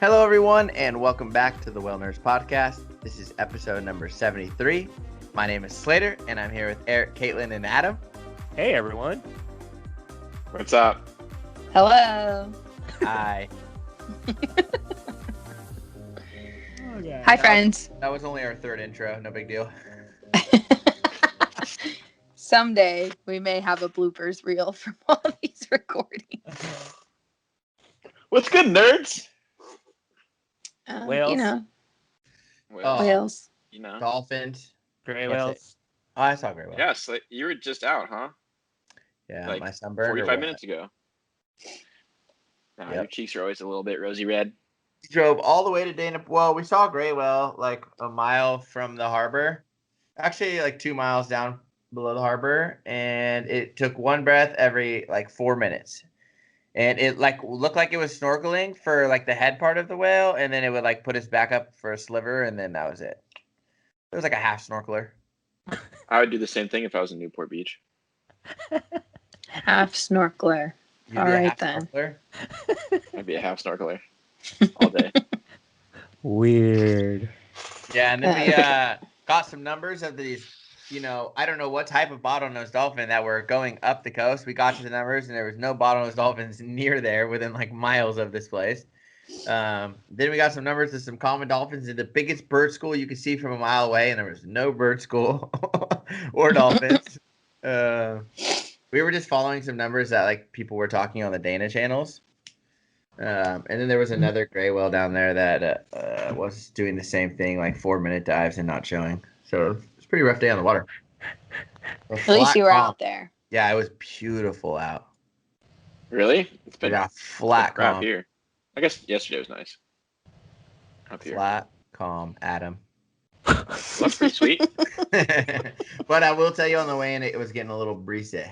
Hello, everyone, and welcome back to the Well Nerds Podcast. This is episode number 73. My name is Slater, and I'm here with Eric, Caitlin, and Adam. Hey, everyone. What's up? Hello. Hi. Hi, friends. That was only our third intro. No big deal. Someday we may have a bloopers reel from all these recordings. What's good, nerds? Whales. You know, Well, whales. you know. Dolphins. Gray Yes, whales. Oh, I saw great well. Yes, you were just out, huh? Yeah, like my sunburn. 45 minutes ago. Yep. Your cheeks are always a little bit rosy red. We drove all the way to Dana. Well, we saw gray well like a mile from the harbor. Actually, like 2 miles down below the harbor, and it took one breath every like 4 minutes. And it like looked like it was snorkeling for like the head part of the whale, and then it would like put us back up for a sliver, and then that was it. It was like a half snorkeler. I would do the same thing if I was in Newport Beach. Half snorkeler. You'd All be a right, half then. snorkeler? I'd be a half snorkeler all day. Weird. Yeah, and then we got some numbers of these. I don't know what type of bottlenose dolphin that were going up the coast. We got to the numbers, and there was no bottlenose dolphins near there within like miles of this place. Then we got some numbers of some common dolphins in the biggest bird school you could see from a mile away, and there was no bird school or dolphins. We were just following some numbers that like people were talking on the Dana channels. And then there was another gray whale down there that was doing the same thing, like 4-minute dives and not showing. So it's a pretty rough day on the water. At least you were out there. Yeah, it was beautiful out. Really? It's been flat crap calm. here. I guess yesterday was nice. Up here. Flat calm, Adam. That's pretty sweet. But I will tell you on the way in, it was getting a little breezy.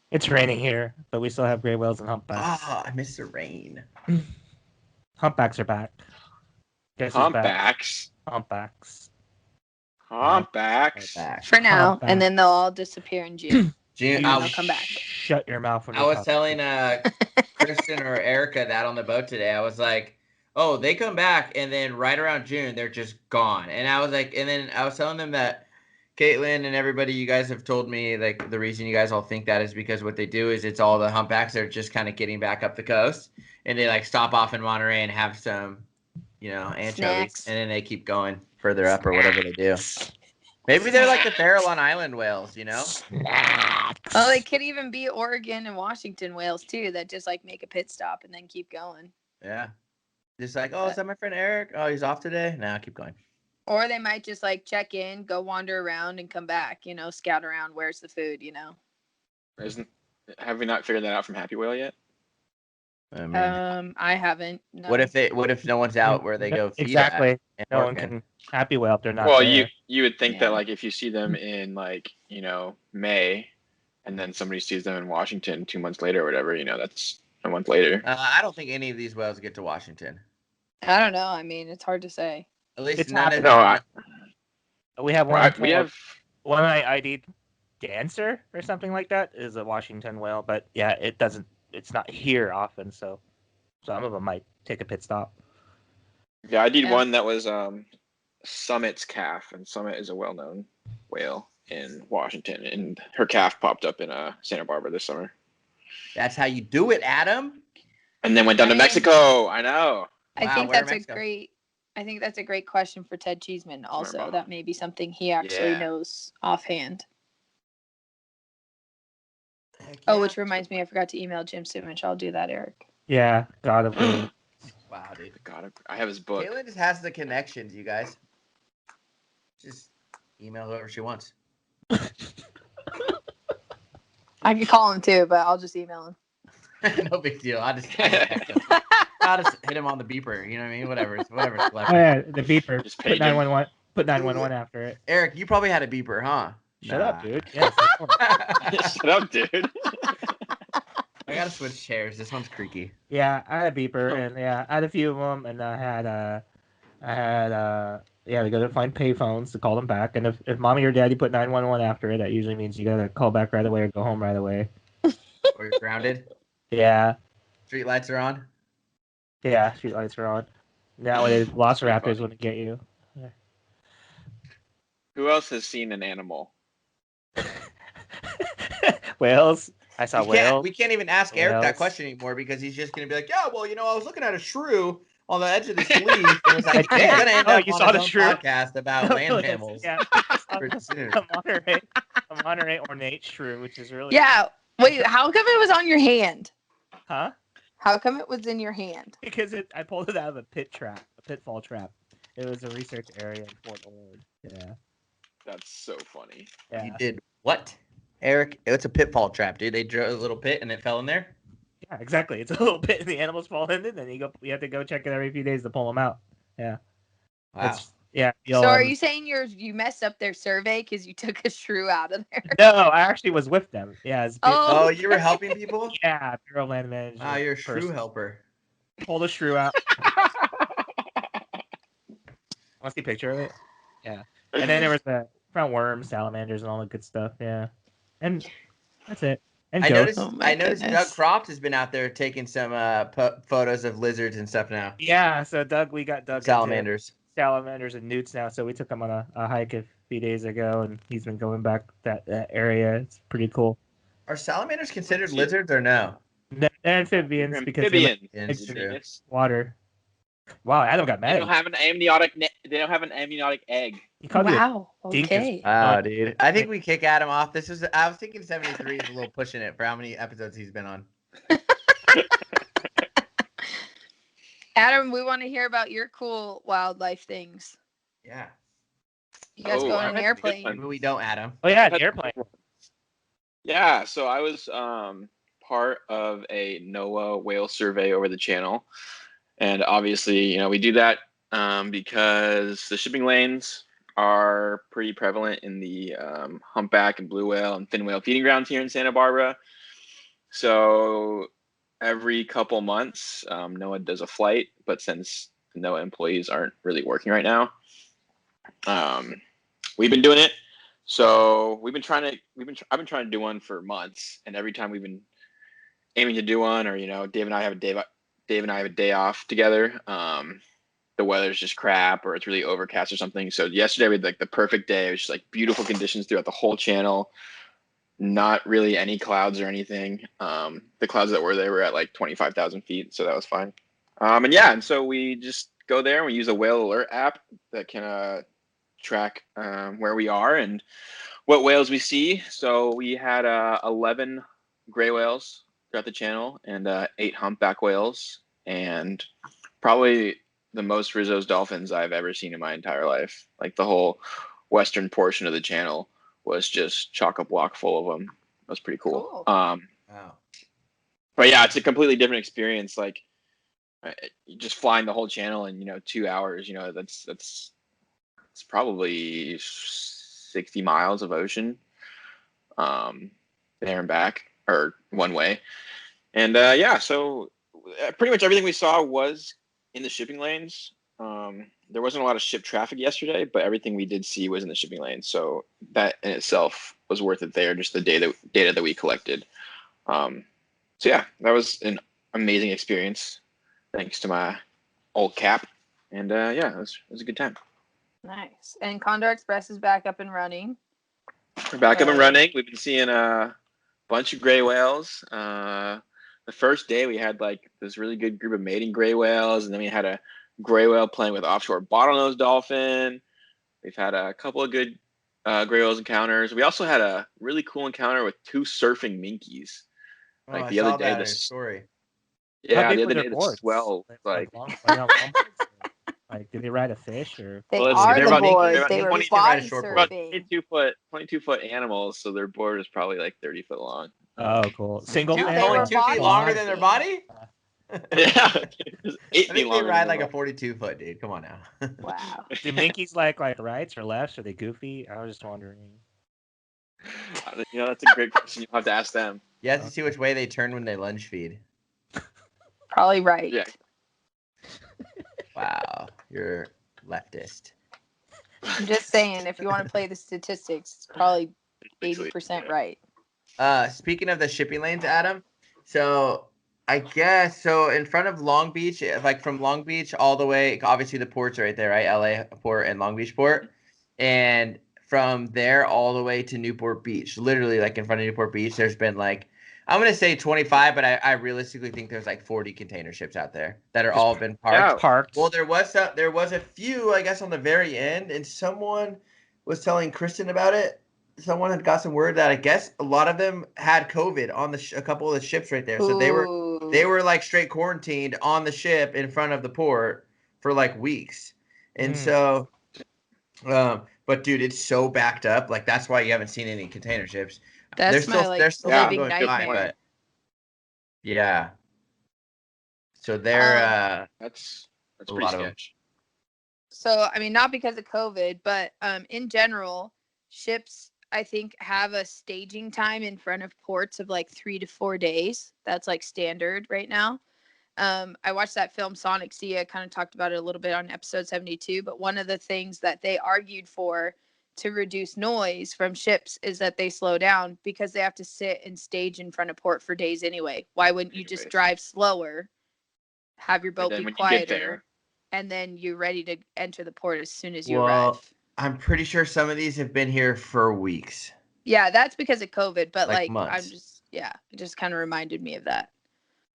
It's raining here, but we still have gray whales and humpbacks. Oh, I miss the rain. Humpbacks are back. Guess who's back? Humpbacks. Humpbacks. Humpbacks. Back. For now, Humpback. and then they'll all disappear in June. June, I'll come back. Shut your mouth when I was telling Kristen or Erica that on the boat today. I was like, oh, they come back, and then right around June, they're just gone. And I was like, and then I was telling them that Caitlin and everybody, you guys have told me, like, the reason you guys all think that is because what they do is it's all the humpbacks that are just kind of getting back up the coast, and they, like, stop off in Monterey and have some, anchovies, Snacks. and then they keep going further up or whatever they do. Maybe they're like the Farallon Island whales, Snacks. Oh, they could even be Oregon and Washington whales, too, that just, like, make a pit stop and then keep going. Yeah. Just like, oh, is that my friend Eric? Oh, he's off today? Nah, keep going. Or they might just, like, check in, go wander around, and come back, scout around, where's the food, Have we not figured that out from Happy Whale yet? I mean, I haven't. No. what if no one's out where they go feed Exactly. at No one Oregon? can happy whale if they're not Well, there. you would think Yeah. that, like, if you see them in, like, May, and then somebody sees them in Washington 2 months later or whatever, that's a month later. I don't think any of these whales get to Washington. I don't know. I mean, it's hard to say. At least It's none not- of No, We have one. we have. One ID'd dancer or something like that is a Washington whale, but yeah, it's not here often, so some of them might take a pit stop. Yeah, I did Yeah. one that was Summit's calf, and Summit is a well-known whale in Washington, and her calf popped up in Santa Barbara this summer, That's how you do it, Adam. and then went down to I mean- Mexico. I know. I Wow, think where in that's Mexico? I think that's a great question for Ted Cheeseman. Also, Barbara. that may be something he actually Yeah. knows offhand. Heck Oh, yeah. which reminds me, I forgot to email Jim Simich. I'll do that, Eric. Yeah, God of War. Wow, dude. God, I have his book. Caitlin just has the connections, you guys. Just email whoever she wants. I could call him too, but I'll just email him. No big deal. I just hit him on the beeper. You know what I mean? Whatever. Whatever's Oh clever. yeah, the beeper. Just Put page him. 911. Put 911 after it. Eric, you probably had a beeper, huh? Shut Nah. up, dude. Yes. Shut up, dude. I gotta switch chairs. This one's creaky. Yeah, I had a beeper, and yeah, I had a few of them, and I had yeah, we gotta find payphones to call them back, and if mommy or daddy put 911 after it, that usually means you gotta call back right away or go home right away. Or you're grounded. Yeah, Street lights are on. Yeah, street lights are on. That way, velociraptors wouldn't get you. Who else has seen an animal? Whales. I saw whales. We can't even ask Eric that Whales. question anymore because he's just gonna be like, yeah, well, I was looking at a shrew on the edge of this leaf, and it's like I he's did. gonna end Oh, up you on saw his the own shrew? podcast about land Yes, mammals. Yeah. pretty soon. A Monterey ornate shrew, which is really Yeah. Wait, how come it was on your hand? Huh? How come it was in your hand? Because I pulled it out of a pitfall trap. It was a research area in Fort Ord. Yeah. That's so funny. Yeah. You did what, Eric? It's a pitfall trap, dude. They drew a little pit and it fell in there. Yeah, exactly. It's a little pit, and the animals fall in it, and you have to go check it every few days to pull them out. Yeah. Wow. Yeah. So are you saying you messed up their survey because you took a shrew out of there? No, I actually was with them. Yeah. Oh. Oh, you were helping people? Yeah, Bureau of Land Management. Ah, you're a shrew person. helper. Pull the shrew out. Want to see a picture of it? Yeah. And then there was found worms, salamanders, and all the good stuff. Yeah. And that's it. And I ghosts. noticed. Oh my I noticed Doug goodness. Croft has been out there taking some photos of lizards and stuff now. Yeah. So we got Doug into Salamanders. salamanders and newts now. So we took him on a hike a few days ago, and he's been going back that area. It's pretty cool. Are salamanders considered lizards or no? They're amphibians because they live Amphibians. It's true. in water. Wow, Adam got They mad. don't have an amniotic. They don't have an amniotic egg. He called you a Wow. dinkus. Okay. Wow, dude. I think we kick Adam off. I was thinking 73 is a little pushing it for how many episodes he's been on. Adam, we want to hear about your cool wildlife things. Yeah. You guys go on I've an had some good airplane. ones. Maybe we don't, Adam. Oh yeah, I've the had airplane. Yeah, so I was part of a NOAA whale survey over the channel, and obviously, we do that because the shipping lanes are pretty prevalent in the humpback and blue whale and fin whale feeding grounds here in Santa Barbara. So every couple months, NOAA does a flight, but since NOAA employees aren't really working right now, we've been doing it. So I've been trying to do one for months, and every time we've been aiming to do one, or Dave and I have a day off together. The weather's just crap, or it's really overcast or something. So yesterday we had the perfect day. It was just beautiful conditions throughout the whole channel. Not really any clouds or anything. The clouds that were there were at 25,000 feet, so that was fine. And so we just go there and we use a whale alert app that can track where we are and what whales we see. So we had 11 gray whales throughout the channel and 8 humpback whales, and probably the most Rizzo's dolphins I've ever seen in my entire life. The whole western portion of the channel was just chock-a-block full of them. It was pretty cool. Wow. But yeah, it's a completely different experience. Just flying the whole channel in 2 hours. It's probably 60 miles of ocean, there and back, or one way. And so pretty much everything we saw was in the shipping lanes. There wasn't a lot of ship traffic yesterday, but everything we did see was in the shipping lanes. So that in itself was worth it there, just the data that we collected. So yeah, that was an amazing experience. Thanks to my old cap. And it was a good time. Nice. And Condor Express is back up and running. We're back up and running. We've been seeing a bunch of gray whales. The first day we had this really good group of mating gray whales, and then we had a gray whale playing with offshore bottlenose dolphin. We've had a couple of good gray whales encounters. We also had a really cool encounter with 2 surfing minkies. I the saw other day, that in his story. Yeah, How big the were other their day the boards? swell Did they ride a fish or? They Well, are they're the about- boards. they're They about were 22 to ride a body short board. about surfing. 22 foot animals, so their board is probably 30 foot long. Oh, cool. Single Dude, No, fan they only were 2 feet body longer than their surfing. body? Yeah, it's 8 I feet think they longer ride than a 42 foot, dude. Come on now. Wow. Do minkies like rights or lefts? Are they goofy? I was just wondering. That's a great question. You'll have to ask them. You have to see which way they turn when they lunge feed. Probably right. Yeah. Wow, you're leftist. I'm just saying, if you want to play the statistics, it's probably 80% right. Speaking of the shipping lanes, Adam, so I guess so. In front of Long Beach, like from Long Beach all the way, obviously the ports are right there, right? LA port and Long Beach port, and from there all the way to Newport Beach, literally like in front of Newport Beach, there's been like I'm gonna say 25, but I realistically think there's like 40 container ships out there that are all been parked. Yeah. Parked. Well, there was a few, I guess, on the very end, and someone was telling Kristen about it. Someone had got some word that I guess a lot of them had COVID on a couple of the ships right there, so they were like straight quarantined on the ship in front of the port for like weeks, and so, but dude, it's so backed up. Like that's why you haven't seen any container ships. That's There's still Yeah, some living going by, nightmare. but yeah. So they're That's a pretty lot of 'em. sketch. So, I mean, not because of COVID, but in general, ships, I think, have a staging time in front of ports of like 3 to 4 days. That's like standard right now. I watched that film Sonic Sia, kind of talked about it a little bit on episode 72, but one of the things that they argued for to reduce noise from ships is that they slow down because they have to sit and stage in front of port for days anyway. Why wouldn't you just drive slower, have your boat be quieter, and then you're ready to enter the port as soon as you arrive? I'm pretty sure some of these have been here for weeks. Yeah, that's because of COVID, but like months. I'm just it just kind of reminded me of that.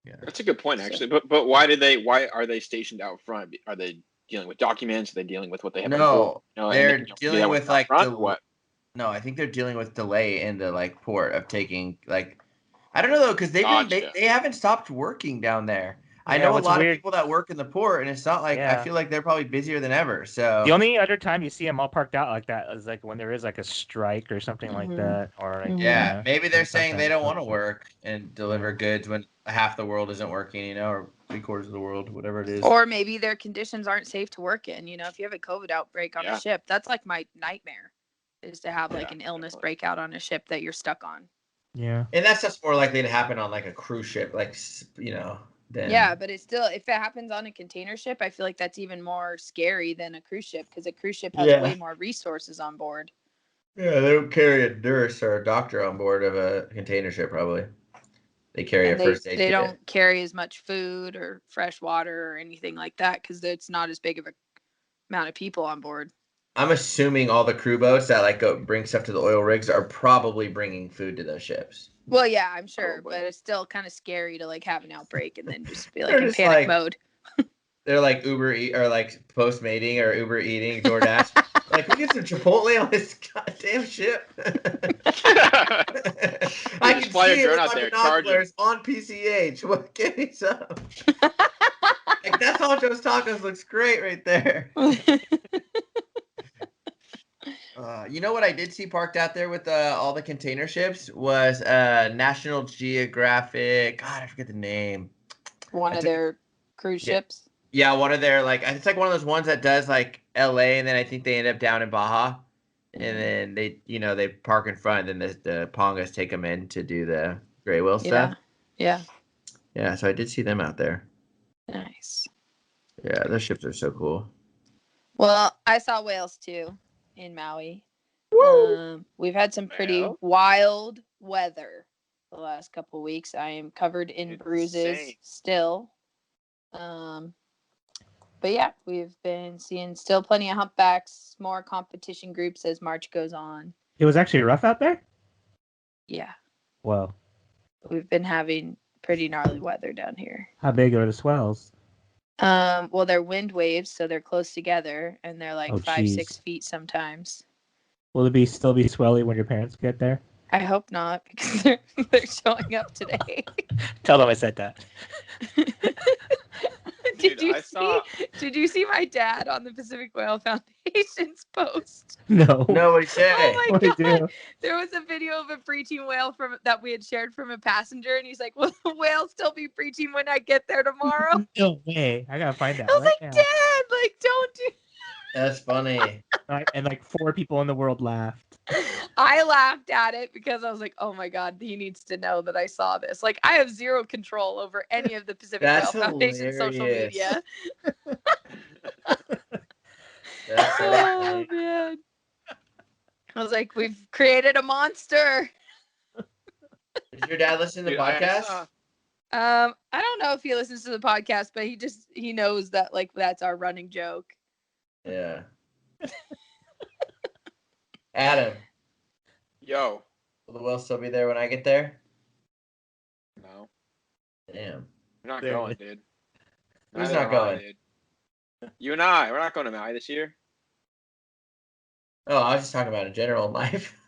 Yeah. That's a good point, actually. But why are they stationed out front? Are they dealing with documents? Are they dealing with what they have on board? No, they're dealing with like what? No, I think they're dealing with delay in the like port of taking like I don't know though because they haven't stopped working down there. I know a lot of people that work in the port, and it's not like I feel like they're probably busier than ever. So the only other time you see them all parked out like that is like when there is like a strike or something like that, or like, maybe they're saying they don't want to work and deliver goods when half the world isn't working, you know, or 3/4 of the world, whatever it is. Or maybe their conditions aren't safe to work in. You know, if you have a COVID outbreak on a ship, that's like my nightmare, is to have like an illness breakout on a ship that you're stuck on. Yeah, and that's just more likely to happen on like a cruise ship, like you know. Yeah, but it's still, if it happens on a container ship, I feel like that's even more scary than a cruise ship because a cruise ship has way more resources on board. Yeah, they don't carry a nurse or a doctor on board of a container ship, probably. They carry a first aid kit. They don't carry as much food or fresh water or anything like that because it's not as big of a amount of people on board. I'm assuming all the crew boats that like go bring stuff to the oil rigs are probably bringing food to those ships. Well, yeah, I'm sure, but it's still kind of scary to like have an outbreak and then just be like in panic mode. They're like Uber Eat or like Postmating or Uber Eating, DoorDash. Like, we get some Chipotle on this goddamn ship. I can see it with my binoculars on PCH. What? Give me some. Like, that's all Joe's Tacos looks great right there. You know what I did see parked out there with all the container ships was National Geographic. God, I forget the name. One of their cruise ships. Yeah, one of their like it's like one of those ones that does like LA, and then I think they end up down in Baja, and then they park in front, and then the Pongas take them in to do the gray whale stuff. Yeah. So I did see them out there. Nice. Yeah, those ships are so cool. Well, I saw whales too in Maui. We've had some pretty wild weather the last couple of weeks. I am covered in bruises still. But yeah, we've been seeing still plenty of humpbacks, more competition groups as March goes on. It was actually rough out there? Yeah. Well, we've been having pretty gnarly weather down here. How big are the swells? Well, they're wind waves, so they're close together, and they're like 5-6 feet sometimes. Will it still be swelly when your parents get there? I hope not, because they're showing up today. Tell them I said that. Did you see my dad on the Pacific Whale Foundation's post? No. No, what he said? Oh my God. There was a video of a breaching whale that we had shared from a passenger, and he's like, "Will the whale still be breaching when I get there tomorrow?" No way. I gotta find that. I was like, Dad, like, don't do. That's funny. And like 4 people in the world laughed. I laughed at it because I was like, oh my God, he needs to know that I saw this. Like, I have zero control over any of the Pacific Whale Foundation social media. That's so funny. Man. I was like, we've created a monster. Did your dad listen to the podcast? I don't know if he listens to the podcast, but he knows that like that's our running joke. Yeah. Adam, Yo. will the whale still be there when I get there? No. Damn. We're not There going, it dude. Who's Neither not am I, going? dude. You and I, we're not going to Maui this year. Oh, I was just talking about in general in life.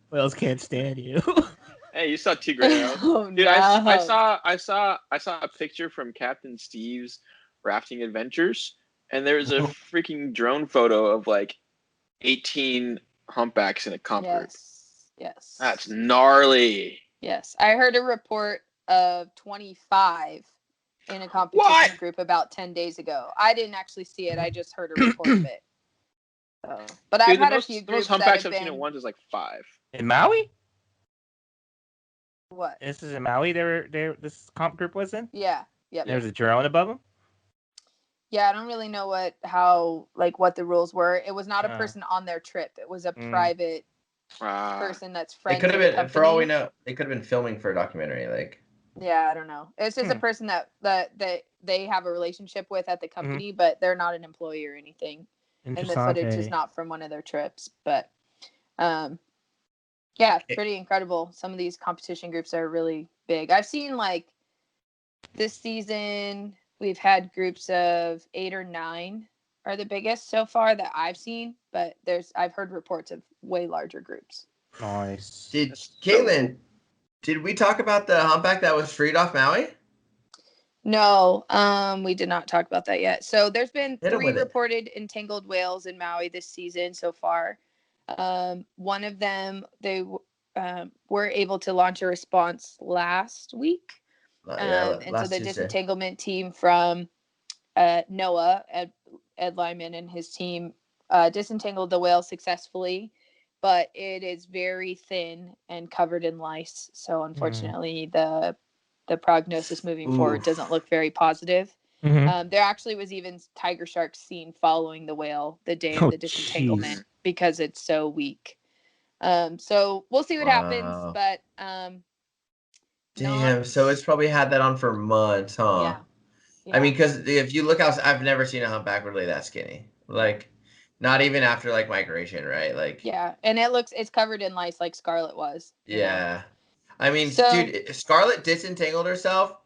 Whales can't stand you. Hey, you saw Tigreos. Oh Dude, no! I saw a picture from Captain Steve's rafting adventures, and there's a freaking drone photo of like 18 humpbacks in a comfort. Yes. That's gnarly. Yes, I heard a report of 25 in a competition group about 10 days ago. I didn't actually see it. I just heard a report of it. So, but Dude, I've had a the few most groups that humpbacks have I've seen at been once is like 5. In Maui? what? This is in Maui. This comp group was in. Yeah. Yep. There was a drone above them. Yeah, I don't really know what the rules were. It was not a person on their trip. It was a private person that's They friends could with have the been, company. for all we know, they could have been filming for a documentary. Like, yeah, I don't know. It's just a person that they have a relationship with at the company, but they're not an employee or anything. And the footage is not from one of their trips. But yeah, pretty incredible. Some of these competition groups are really big. I've seen like this season we've had groups of 8 or 9 are the biggest so far that I've seen, but I've heard reports of way larger groups. Nice. Caitlin, did we talk about the humpback that was freed off Maui? No, we did not talk about that yet. So there's been 3 reported entangled whales in Maui this season so far. One of them, they were able to launch a response last week. And so the disentanglement team from NOAA, Ed Lyman and his team, disentangled the whale successfully, but it is very thin and covered in lice. So unfortunately, the prognosis moving forward doesn't look very positive. There actually was even tiger sharks seen following the whale the day of the disentanglement because it's so weak. So we'll see what happens, but damn, so it's probably had that on for months, huh? Yeah. I mean, because if you look out, I've never seen a humpback really that skinny. Like, not even after like migration, right? Like, yeah, and it's covered in lice like Scarlet was. Yeah. I mean, dude, Scarlet disentangled herself,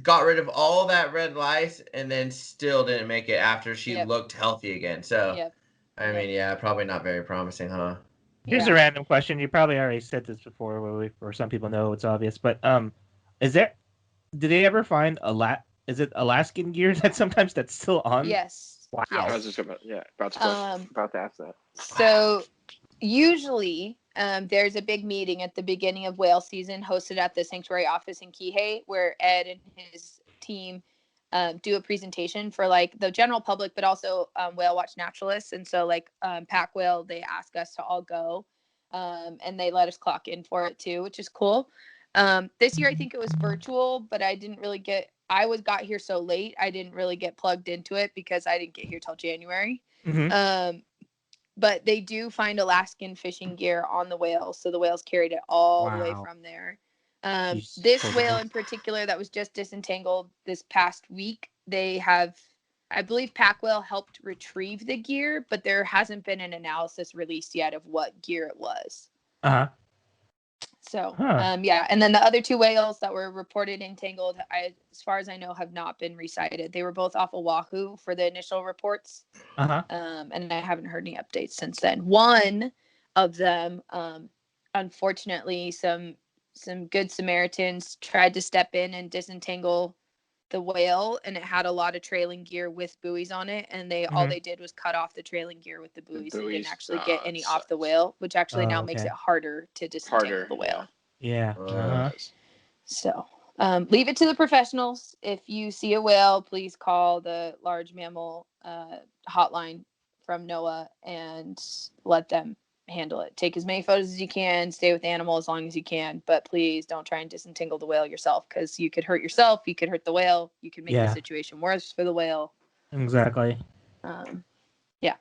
got rid of all that red lice, and then still didn't make it after she looked healthy again. So, I mean, yeah, probably not very promising, huh? Here's a random question. You probably already said this before, or some people know it's obvious, but did they ever find is it Alaskan gear that sometimes that's still on? Yes. Wow. Yes. I was just about to ask that. So usually there's a big meeting at the beginning of whale season hosted at the sanctuary office in Kihei where Ed and his team do a presentation for like the general public, but also whale watch naturalists. And so like Pack Whale, they ask us to all go and they let us clock in for it too, which is cool. This year, I think it was virtual, but I didn't really got here so late. I didn't really get plugged into it because I didn't get here till January. But they do find Alaskan fishing gear on the whales. So the whales carried it all the way from there. This whale in particular that was just disentangled this past week, I believe Pack Whale helped retrieve the gear, but there hasn't been an analysis released yet of what gear it was. So, yeah. And then the other 2 whales that were reported entangled, as far as I know, have not been recited. They were both off Oahu for the initial reports. And I haven't heard any updates since then. One of them, unfortunately, some good Samaritans tried to step in and disentangle the whale, and it had a lot of trailing gear with buoys on it, and all they did was cut off the trailing gear with the buoys and didn't actually get any off the whale, which actually now makes it harder to disentangle the whale. So leave it to the professionals. If you see a whale, please call the large mammal hotline from NOAA and let them handle it. Take as many photos as you can, stay with the animal as long as you can, but please don't try and disentangle the whale yourself because you could hurt yourself, you could hurt the whale, you could make the situation worse for the whale. Exactly. Yeah.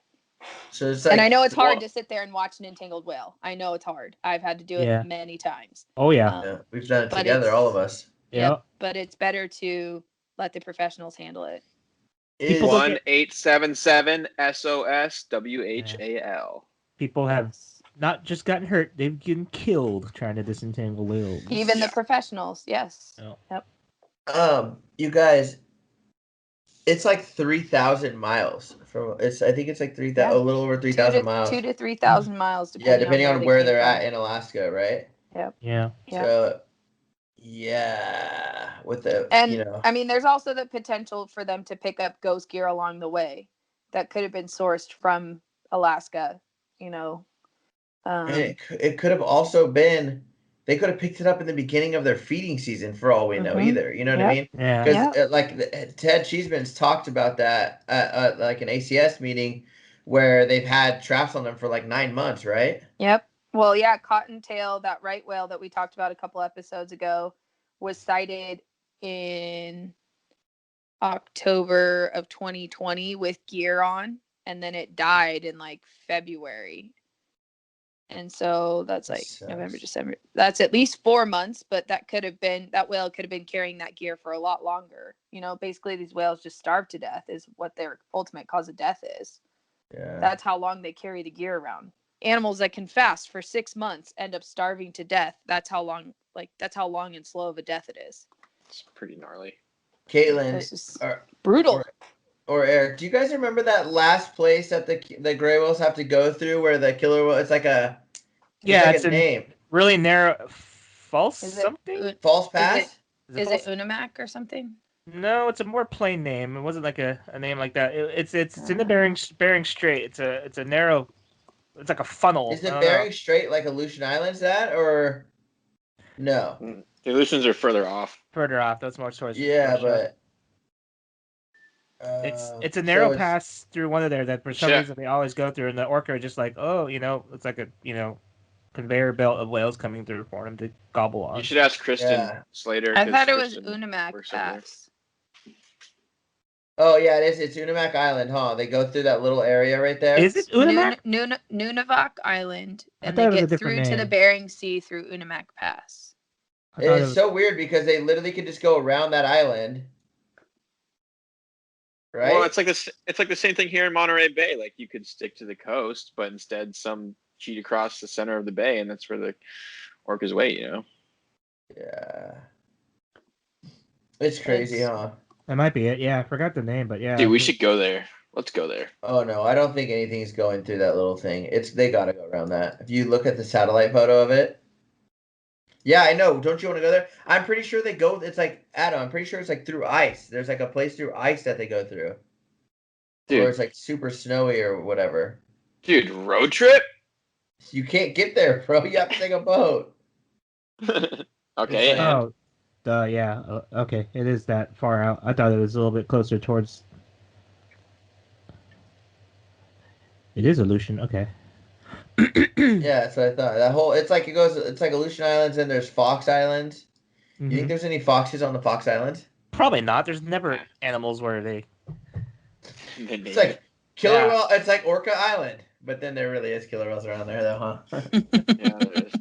So it's like, and I know it's hard to sit there and watch an entangled whale. I know it's hard. I've had to do it many times. Oh yeah. We've done it together, all of us. Yep. But it's better to let the professionals handle it. People don't get- 1877 SOS WHAL. People have Yes. not just gotten hurt; they've been killed trying to disentangle whales. Even Yeah. the professionals, yes. Oh. Yep. You guys, it's like 3,000 miles from. I think it's like 3,000, Yeah. a little over 3,000 miles. 2 to 3,000 miles, Yeah, depending on where came they're from. at in Alaska, right? Yep. Yeah. Yep. So, yeah, with the And I mean, there's also the potential for them to pick up ghost gear along the way that could have been sourced from Alaska. and it could have also been they could have picked it up in the beginning of their feeding season for all we know either. You know what I mean? Yeah. Because Ted Cheeseman's talked about that at like an ACS meeting where they've had traps on them for like 9 months, right? Yep. Well, yeah, cottontail, that right whale that we talked about a couple episodes ago, was sighted in October of 2020 with gear on, and then it died in like February. And so that's like November, December. That's at least 4 months, but that whale could have been carrying that gear for a lot longer. Basically these whales just starve to death is what their ultimate cause of death is. Yeah. That's how long they carry the gear around. Animals that can fast for 6 months end up starving to death. That's how long and slow of a death it is. It's pretty gnarly. Caitlin, It's just brutal. or Eric, do you guys remember that last place that the gray whales have to go through where the killer whale? It's like a It's a name. Really narrow. False Is something? it False Pass. Is it Unimak or something? No, it's a more plain name. It wasn't like a name like that. It's in the Bering Strait. It's a narrow. It's like a funnel. Is it Bering Strait like Aleutian Islands or no? The Aleutians are further off. Further off. That's more towards. Yeah, Russia. but it's a narrow pass through one of there that for some reason they always go through, and the orca are just like, it's like a conveyor belt of whales coming through for them to gobble on. You should ask Kristen Slater. I thought it was Unimak Pass. Oh yeah, it is. It's Unimak Island, huh? They go through that little area right there. Is it Unimak? Nunavak Island, and they get through to the Bering Sea through Unimak Pass. It's so weird because they literally could just go around that island, right? Well, it's like this. It's like the same thing here in Monterey Bay. Like you could stick to the coast, but instead some cheat across the center of the bay, and that's where the orcas wait. Yeah. It's crazy, huh? That might be it. Yeah, I forgot the name, but yeah. Dude, we should go there. Let's go there. Oh no, I don't think anything's going through that little thing. They gotta go around that. If you look at the satellite photo of it. Yeah, I know. Don't you want to go there? I'm pretty sure they go. It's like Adam. I'm pretty sure it's like through ice. There's like a place through ice that they go through. Dude. Or it's like super snowy or whatever. Dude, road trip? You can't get there, bro. You have to take a boat. Okay. Okay. It is that far out. I thought it was a little bit closer towards. It is Aleutian. Okay. Yeah, so I thought it's like Aleutian Islands and there's Fox Islands. Mm-hmm. You think there's any foxes on the Fox Islands? Probably not. There's never animals where they. It's like killer whale. It's like Orca Island, but then there really is killer whales around there, though, huh? Yeah, there is.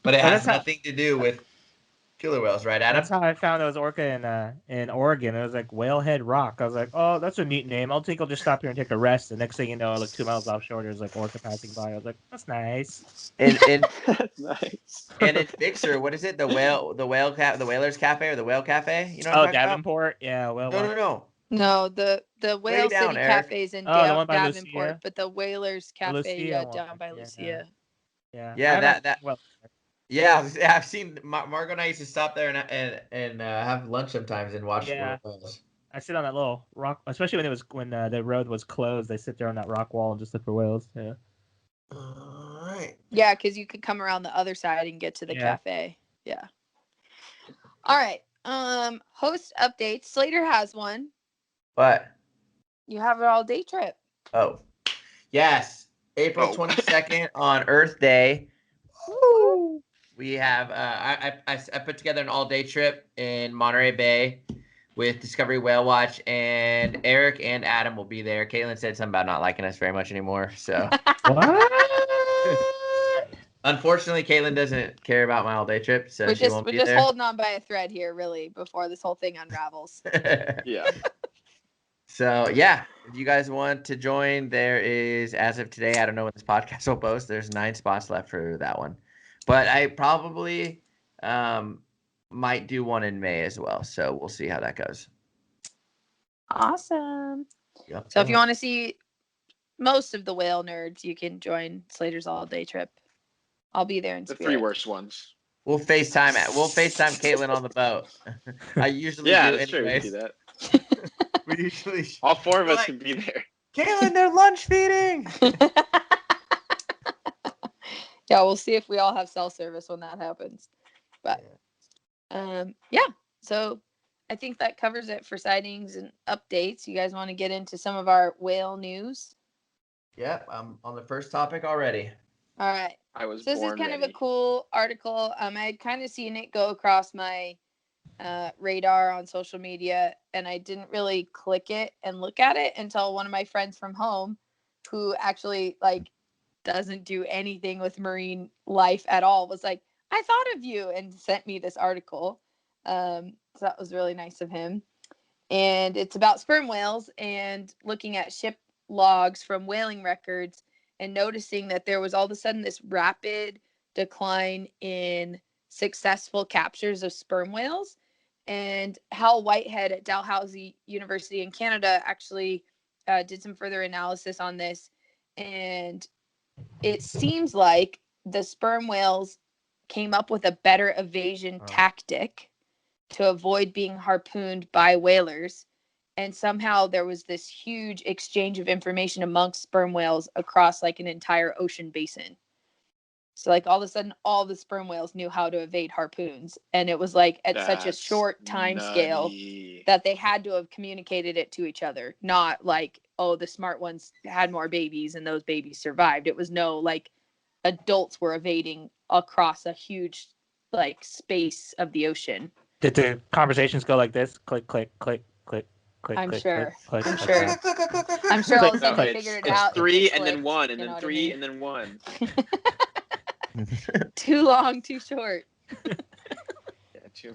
But it has nothing to do with killer whales, right, Adam? That's how I found those orca in Oregon. It was like Whalehead Rock. I was like, oh, that's a neat name. I'll just stop here and take a rest. The next thing you know, I look 2 miles offshore. There's like orca passing by. I was like, that's nice. And That's nice. And in Fixer, what is it? The Whalers Cafe or the Whale Cafe? You know what I'm talking Davenport? About? Yeah, No. No, the Whale City Cafe is in Davenport, Lucia? but the Whalers Cafe down by Lucia. Yeah, Yeah, I've seen Margo and I used to stop there and have lunch sometimes and watch whales. I sit on that little rock, especially when the road was closed. I sit there on that rock wall and just look for whales. Yeah. All right. Yeah, because you could come around the other side and get to the cafe. Yeah. All right. Host updates. Slater has one. What? You have an all-day trip. Oh, yes. April 22nd on Earth Day. Woo! We have I put together an all-day trip in Monterey Bay with Discovery Whale Watch, and Eric and Adam will be there. Caitlin said something about not liking us very much anymore. So what? Unfortunately, Caitlin doesn't care about my all-day trip, so she won't we're be just there. holding on by a thread here, really, before this whole thing unravels. Yeah. So yeah, if you guys want to join, there is, as of today, I don't know when this podcast will post, there's 9 spots left for that one. But I probably might do one in May as well. So we'll see how that goes. Awesome. Yep. So if you want to see most of the whale nerds, you can join Slater's all-day trip. I'll be there in The spirit. 3 worst ones. We'll FaceTime Caitlin on the boat. I usually Yeah, do that's true. We can anyways. do that. We usually All 4 of us Like- can be there. Caitlin, they're lunch feeding. Yeah, we'll see if we all have cell service when that happens. But yeah, so I think that covers it for sightings and updates. You guys want to get into some of our whale news? Yep, I'm on the first topic already. All right. I was So this is born kind of ready. a cool article. I had kind of seen it go across my radar on social media, and I didn't really click it and look at it until one of my friends from home, who actually like doesn't do anything with marine life at all, was like, I thought of you, and sent me this article. So that was really nice of him. And it's about sperm whales and looking at ship logs from whaling records and noticing that there was all of a sudden this rapid decline in successful captures of sperm whales. And Hal Whitehead at Dalhousie University in Canada actually did some further analysis on this. And it seems like the sperm whales came up with a better evasion tactic to avoid being harpooned by whalers. And somehow there was this huge exchange of information amongst sperm whales across like an entire ocean basin. So like all of a sudden, all the sperm whales knew how to evade harpoons, and it was like at such a That's short time scale nutty. that they had to have communicated it to each other. Not like, oh, the smart ones had more babies and those babies survived. It was no, like adults were evading across a huge like space of the ocean. Did the conversations go like this? Click, click, click, click, click, I'm click, sure. click, I'm like sure. that? I'm sure all of a No, sudden they it's figured it out. 3 it and then clicked, 1 and you know then what I 3 mean? and then 1. Too long, too short. Yeah, too.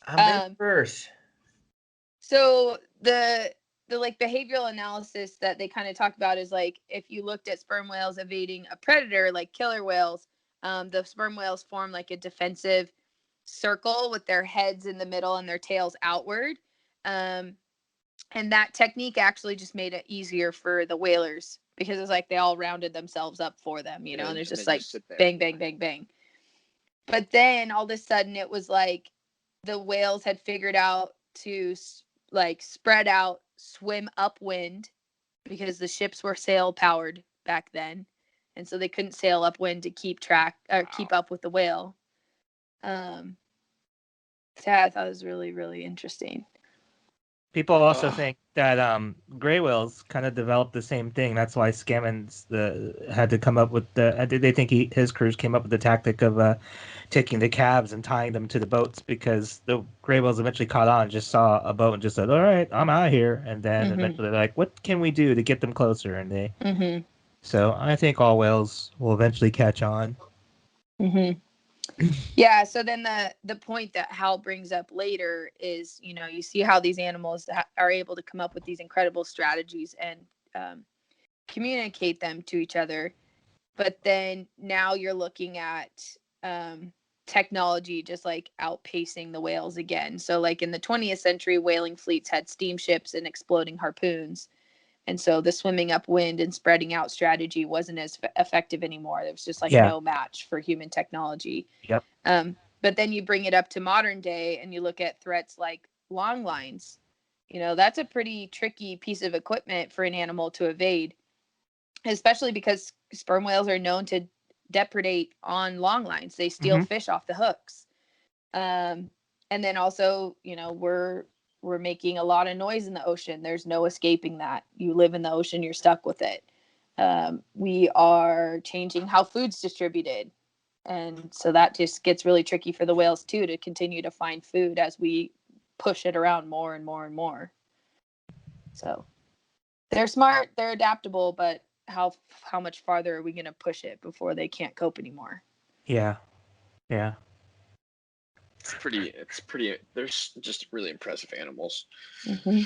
I'm first. So the like behavioral analysis that they kind of talk about is like if you looked at sperm whales evading a predator like killer whales, the sperm whales form like a defensive circle with their heads in the middle and their tails outward. And that technique actually just made it easier for the whalers because it's like they all rounded themselves up for them, you know, and there's and just they like just sit there. bang, bang, bang, bang. But then all of a sudden it was like the whales had figured out to like spread out, swim upwind because the ships were sail powered back then. And so they couldn't sail upwind to keep track or keep up with the whale. So I thought it was really, really interesting. People also think that gray whales kind of developed the same thing. That's why Scammons had to come up with they think his crews came up with the tactic of taking the calves and tying them to the boats because the gray whales eventually caught on and just saw a boat and just said, all right, I'm out of here. And then eventually they're like, what can we do to get them closer? And they, so I think all whales will eventually catch on. Yeah, so then the point that Hal brings up later is, you know, you see how these animals are able to come up with these incredible strategies and communicate them to each other. But then now you're looking at technology just like outpacing the whales again. So like in the 20th century, whaling fleets had steamships and exploding harpoons. And so the swimming upwind and spreading out strategy wasn't as effective anymore. There was just like no match for human technology. Yep. But then you bring it up to modern day and you look at threats like long lines. You know, that's a pretty tricky piece of equipment for an animal to evade, especially because sperm whales are known to depredate on long lines. They steal fish off the hooks. And then also, you know, we're making a lot of noise in the ocean. There's no escaping that. You live in the ocean, you're stuck with it. We are changing how food's distributed. And so that just gets really tricky for the whales too, to continue to find food as we push it around more and more and more. So they're smart, they're adaptable, but how much farther are we going to push it before they can't cope anymore? Yeah. It's pretty. There's just really impressive animals. Mm-hmm.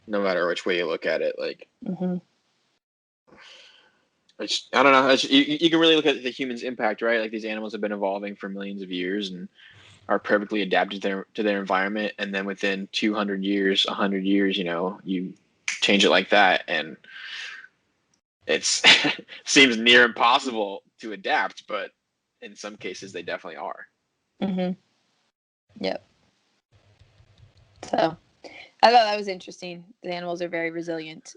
No matter which way you look at it, like. Mm-hmm. I don't know. You can really look at the human's impact, right? Like these animals have been evolving for millions of years and are perfectly adapted to their environment, and then within 200 years, 100 years, you change it like that, and it's seems near impossible to adapt, but in some cases they definitely are. Mm-hmm. Yep. So I thought that was interesting. The animals are very resilient.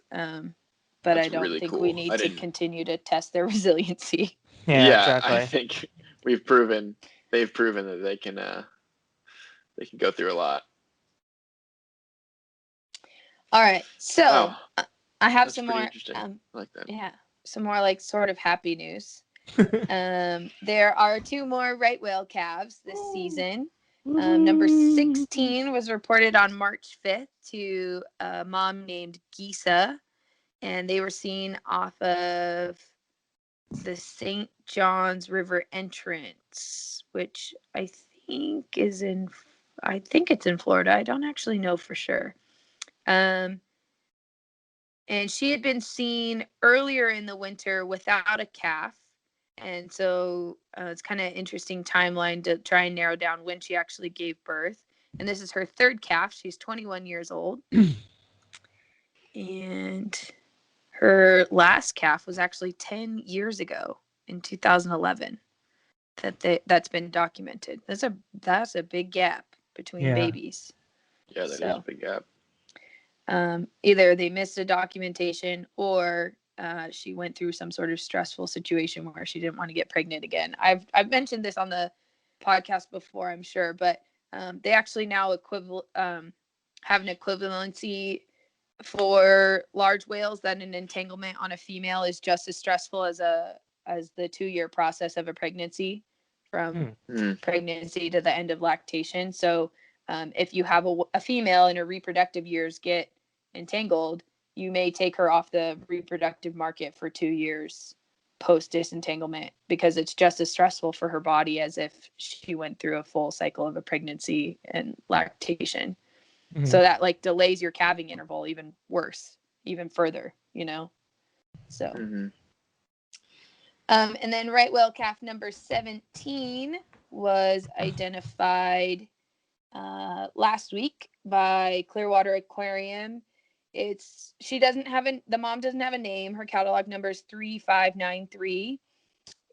But That's I don't really think cool. we need to continue to test their resiliency. Yeah, exactly. I think they've proven that they can go through a lot. All right, so I have some more. Interesting. I like that. Yeah, some more like sort of happy news. There are 2 more right whale calves this season. Number 16 was reported on March 5th to a mom named Gisa, and they were seen off of the St. John's River entrance, which I think it's in Florida. I don't actually know for sure. And she had been seen earlier in the winter without a calf. And so it's kind of an interesting timeline to try and narrow down when she actually gave birth. And this is her 3rd calf. She's 21 years old. And her last calf was actually 10 years ago in 2011 that's been documented. That's a big gap between babies. Yeah, that is a big gap. Either they missed a documentation or she went through some sort of stressful situation where she didn't want to get pregnant again. I've mentioned this on the podcast before, I'm sure, but they actually now have an equivalency for large whales that an entanglement on a female is just as stressful as the 2-year process of a pregnancy, from pregnancy to the end of lactation. So if you have a female in her reproductive years get entangled, you may take her off the reproductive market for 2 years post disentanglement, because it's just as stressful for her body as if she went through a full cycle of a pregnancy and lactation. Mm-hmm. So that like delays your calving interval even further, so. Mm-hmm. And then right whale calf number 17 was identified last week by Clearwater Aquarium. The mom doesn't have a name. Her catalog number is 3593,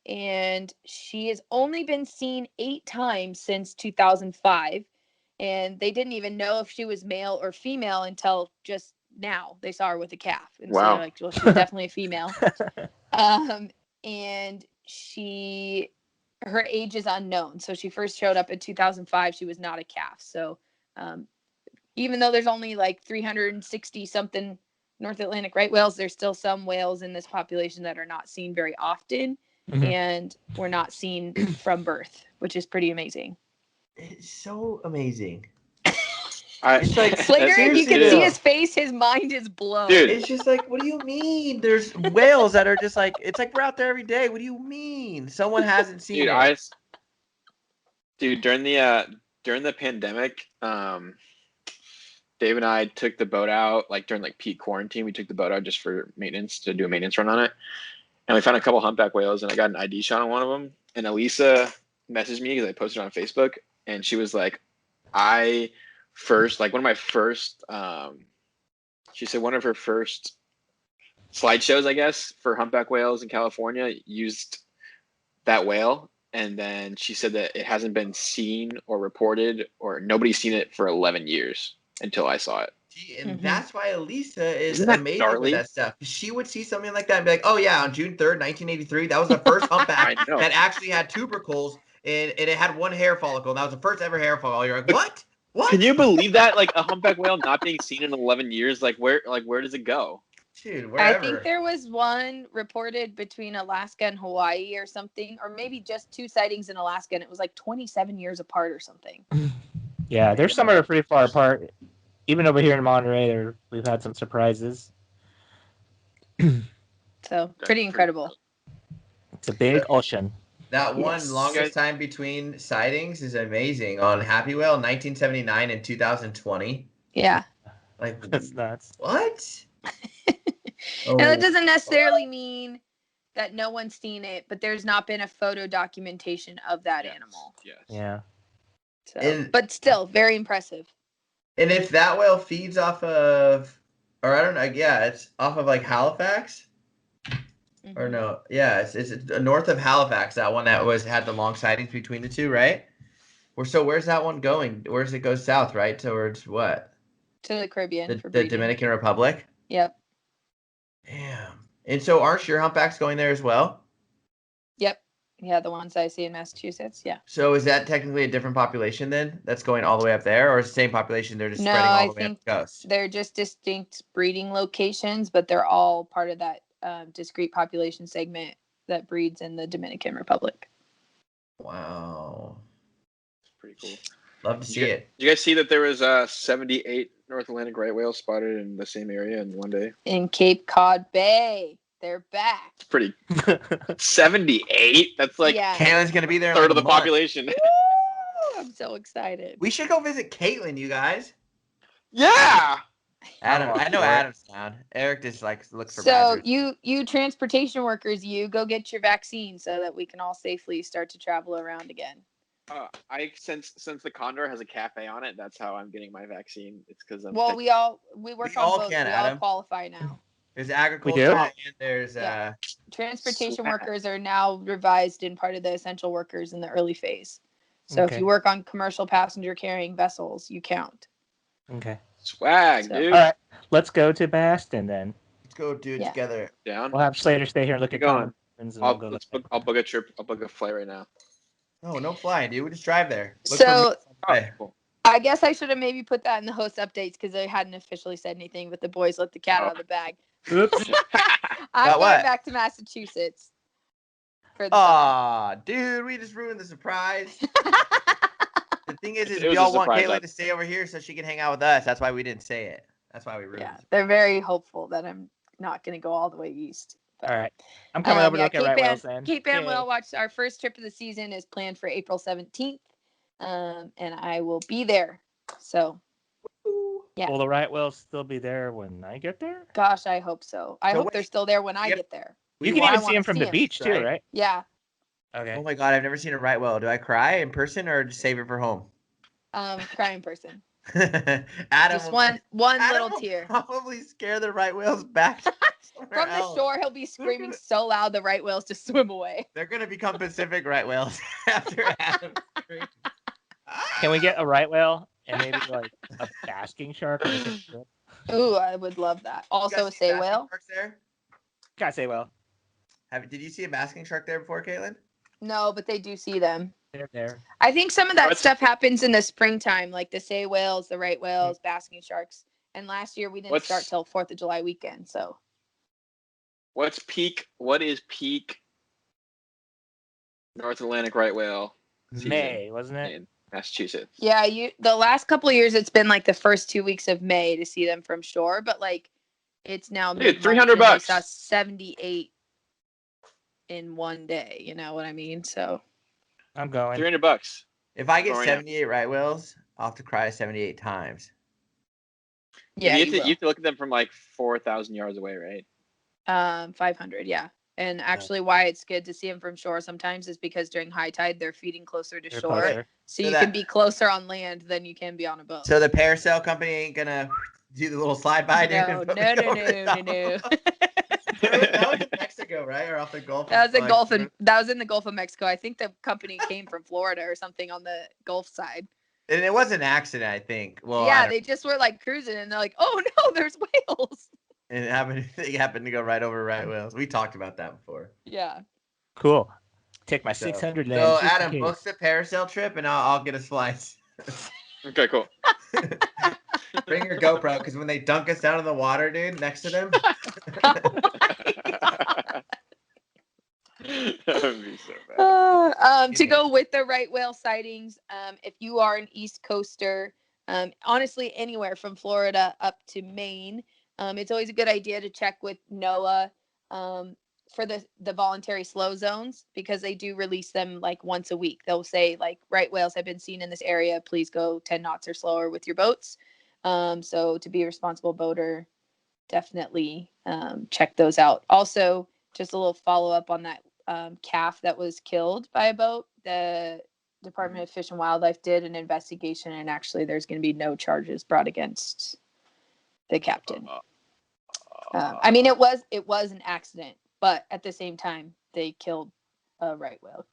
and she has only been seen 8 times since 2005, and they didn't even know if she was male or female until just now. They saw her with a calf, and so they're like, well, she's definitely a female. And her age is unknown. So she first showed up in 2005. She was not a calf. So even though there's only like 360 something North Atlantic right whales, there's still some whales in this population that are not seen very often. Mm-hmm. And were not seen from birth, which is pretty amazing. It's so amazing. It's like Slater, you can see his face, his mind is blown. Dude, it's just like, what do you mean? There's whales that are just like, it's like we're out there every day. What do you mean? Someone hasn't seen it. During the pandemic, Dave and I took the boat out, like during like peak quarantine, we took the boat out just for maintenance, to do a maintenance run on it. And we found a couple humpback whales, and I got an ID shot on one of them. And Elisa messaged me because I posted it on Facebook, and she was like, she said one of her first slideshows, I guess, for humpback whales in California used that whale. And then she said that it hasn't been seen or reported, or nobody's seen it for 11 years until I saw it. And that's why Elisa is amazing with that stuff. She would see something like that and be like, oh yeah, on June 3rd, 1983, that was the first humpback that actually had tubercles, and it had 1 hair follicle. And that was the first ever hair follicle. You're like, what? What? Can you believe that? Like a humpback whale not being seen in 11 years? Like where does it go? Dude, wherever. I think there was one reported between Alaska and Hawaii or something, or maybe just 2 sightings in Alaska, and it was like 27 years apart or something. Yeah, there's some that are pretty far apart. Even over here in Monterey, we've had some surprises. So So pretty incredible. It's a big ocean. That one Yes. longest time between sightings is amazing. On Happy Whale, 1979 and 2020. Yeah. Like, That's nuts. what? And that doesn't necessarily mean that no one's seen it, but there's not been a photo documentation of that animal. Yes. Yeah. So, And- but still, very impressive. And if that whale feeds off of, or I don't know, yeah, it's off of like Halifax. Or Mhm. no, yeah, it's north of Halifax. That one that had the long sightings between the two, right? Where's that one going? Where's it go south, right? Towards what? To the Caribbean for The breeding. Dominican Republic. Yep. Damn. And so aren't your humpbacks going there as well? Yep. Yeah, the ones I see in Massachusetts. Yeah. So is that technically a different population then? That's going all the way up there, or is the same population? They're just No, spreading all I the way up think the coast. they're just distinct breeding locations, but they're all part of that discrete population segment that breeds in the Dominican Republic. Wow. It's pretty cool. Love to see it. Did you guys see that there was 78 North Atlantic right whales spotted in the same area in one day? In Cape Cod Bay, they're back. It's pretty. 78? That's like Yeah. Caitlin's gonna be there a in third like of the a month. population. Woo! I'm so excited. We should go visit Caitlin, you guys. Yeah. Adam, I'm I know for it. Adam's down. Eric just looks for So badgers. you transportation workers, you go get your vaccine so that we can all safely start to travel around again. I since the Condor has a cafe on it, that's how I'm getting my vaccine. It's because I'm Well, we work We on all both. can, we Adam. all qualify now. There's agriculture and there's Yeah. Transportation Swag. workers are now revised and part of the essential workers in the early phase. So if Okay. you work on commercial passenger carrying vessels, you count. Okay. swag, So- dude. All right. Let's go to Baston then. let's go do it Yeah. together. Down. We'll have Slater stay here and look Keep at going. comments and we'll go look at- I'll book a trip. I'll book a flight right now. No flying, dude. We just drive there. Look So for me. Cool. I guess I should have maybe put that in the host updates because I hadn't officially said anything, but the boys let the cat out of the bag. Oops. I'm About going what? back to Massachusetts for the Aw, dude, we just ruined the surprise. The thing is It we was a all want surprise Caitlin up. to stay over here so she can hang out with us. That's why we didn't say it. That's why we ruined yeah, it. they're very hopeful that I'm not going to go all the way east. But, All right. I'm coming over to look at right whales then. Cape Ann Yay. Whale Watch. Our first trip of the season is planned for April 17th, and I will be there. So, yeah. Will the right whales still be there when I get there? Gosh, I hope so. I So hope wait, they're still there when I yep. get there. You We can want- even I see them wanna from see the 'em, beach too, right? right? Yeah. Okay. Oh my god, I've never seen a right whale. Do I cry in person or just save it for home? Crying person. Adam Just will- one Adam little will tear. probably scare the right whales back somewhere From the else. shore, he'll be screaming so loud the right whales just swim away. They're gonna become Pacific right whales after Adam. screams. Can we get a right whale and maybe like a basking shark on the same trip? Ooh, I would love that. You Also, guys a see say basking whale. sharks there? Gotta say, well, Did you see a basking shark there before, Caitlin? No, but they do see them. they're there. I think some of that What's- stuff happens in the springtime, like the say whales, the right whales, basking sharks. And last year we didn't start What's- till 4th of July weekend. So What is peak North Atlantic right whale season May, wasn't it? in Massachusetts? yeah, the last couple of years it's been like the first 2 weeks of May to see them from shore, but like it's now Dude, mid-March $300 and they bucks. saw 78 in one day. You know what I mean? So I'm going. $300. If I get Oh, yeah. 78 right whales, I'll have to cry 78 times. yeah, you, you have to, will. you have to look at them from like 4,000 yards away, right? 500, yeah. And actually, why it's good to see them from shore sometimes is because during high tide they're feeding closer to They're shore, closer. so So you that- can be closer on land than you can be on a boat. So the parasail company ain't gonna do the little slide by, dude. no, and put no, me no, over the no, no, top. no. That was in Mexico, right? Or off the Gulf? That was of, in Gulf, and that was in the Gulf of Mexico. I think the company came from Florida or something on the Gulf side. And it was an accident, I think. Well, I yeah, don't- they just were like cruising, and they're like, "Oh no, there's whales." and it happened. They happened to go right over right whales. We talked about that before. Yeah. Cool. Take my So- 600 So lens. just in Adam, case. book the parasail trip, and I'll get a slice. Okay, cool. Bring your GoPro, because when they dunk us down in the water, dude, next to them. That would be so bad. To go with the right whale sightings, if you are an East Coaster, honestly, anywhere from Florida up to Maine, it's always a good idea to check with NOAA for the voluntary slow zones, because they do release them like once a week. They'll say like right whales have been seen in this area. Please go 10 knots or slower with your boats. So to be a responsible boater, definitely check those out. Also, just a little follow up on that calf that was killed by a boat. The Department of Fish and Wildlife did an investigation, and actually there's going to be no charges brought against the captain. I mean, it was an accident, but at the same time, they killed a right whale.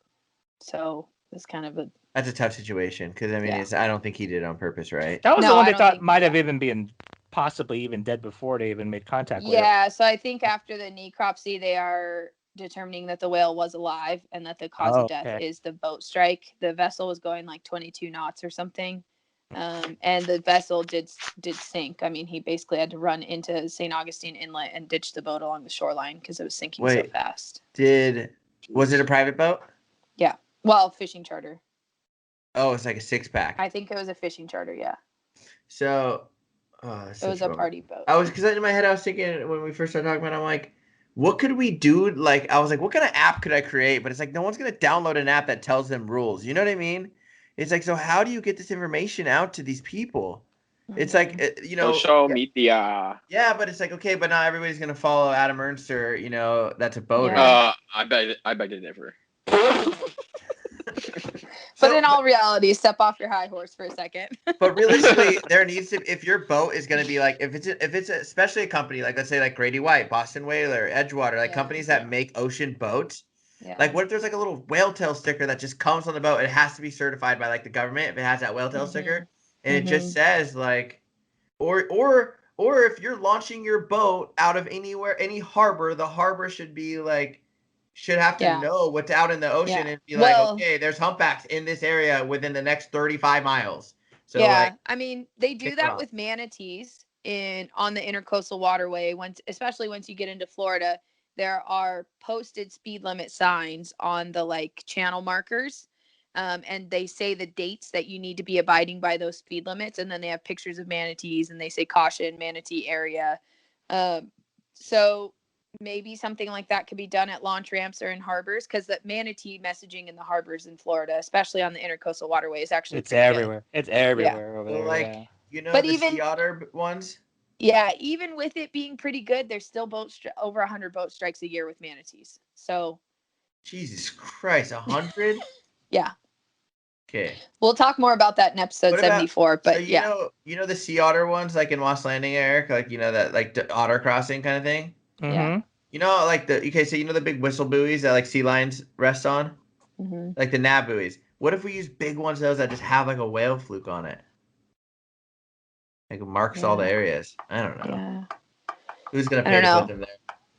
So it's kind of That's a tough situation because I mean, I don't think he did it on purpose, right? That was No, the one I they don't thought think- might have even been possibly even dead before they even made contact with it. Yeah, so I think after the necropsy, they are determining that the whale was alive and that the cause of death is the boat strike. The vessel was going like 22 knots or something. And the vessel did sink. I mean, he basically had to run into St. Augustine Inlet and ditch the boat along the shoreline because it was sinking so fast. Was it a private boat? Yeah. Well, fishing charter. Oh, it's like a 6-pack. I think it was a fishing charter, yeah. So, it was a party boat. Because in my head I was thinking when we first started talking about it, I'm like, what could we do? Like, I was like, what kind of app could I create? But it's like, no one's going to download an app that tells them rules. You know what I mean? It's like, so how do you get this information out to these people? It's like, social media. Yeah, but it's like, okay, but not everybody's going to follow Adam Ernster, that's a boater. I beg to differ. But in all reality, step off your high horse for a second. But realistically, there needs to, if your boat is going to be like, if it's especially a company like, let's say like Grady White, Boston Whaler, Edgewater, like companies that make ocean boats. Yeah. Like, what if there's like a little whale tail sticker that just comes on the boat? It has to be certified by like the government if it has that whale tail sticker, and it just says like, or if you're launching your boat out of anywhere, any harbor, the harbor should be like, should have to know what's out in the ocean and be like, okay, there's humpbacks in this area within the next 35 miles. So I mean, they do that with manatees on the intercoastal waterway. Especially once you get into Florida, there are posted speed limit signs on the like channel markers. And they say the dates that you need to be abiding by those speed limits. And then they have pictures of manatees and they say caution, manatee area. So maybe something like that could be done at launch ramps or in harbors, because the manatee messaging in the harbors in Florida, especially on the intercoastal waterway, is actually everywhere. Good. It's everywhere over there. Like, but the sea otter ones. Yeah, even with it being pretty good, there's still over 100 boat strikes a year with manatees. So, Jesus Christ, 100? Yeah. Okay. We'll talk more about that in episode 74. But so you know the sea otter ones, like in Moss Landing, Eric, like that, like the otter crossing kind of thing. Yeah. Like so the big whistle buoys that like sea lions rest on, like the nav buoys. What if we use big ones, those that just have like a whale fluke on it? Like it marks all the areas. I don't know. Yeah. Who's gonna pay to put them there?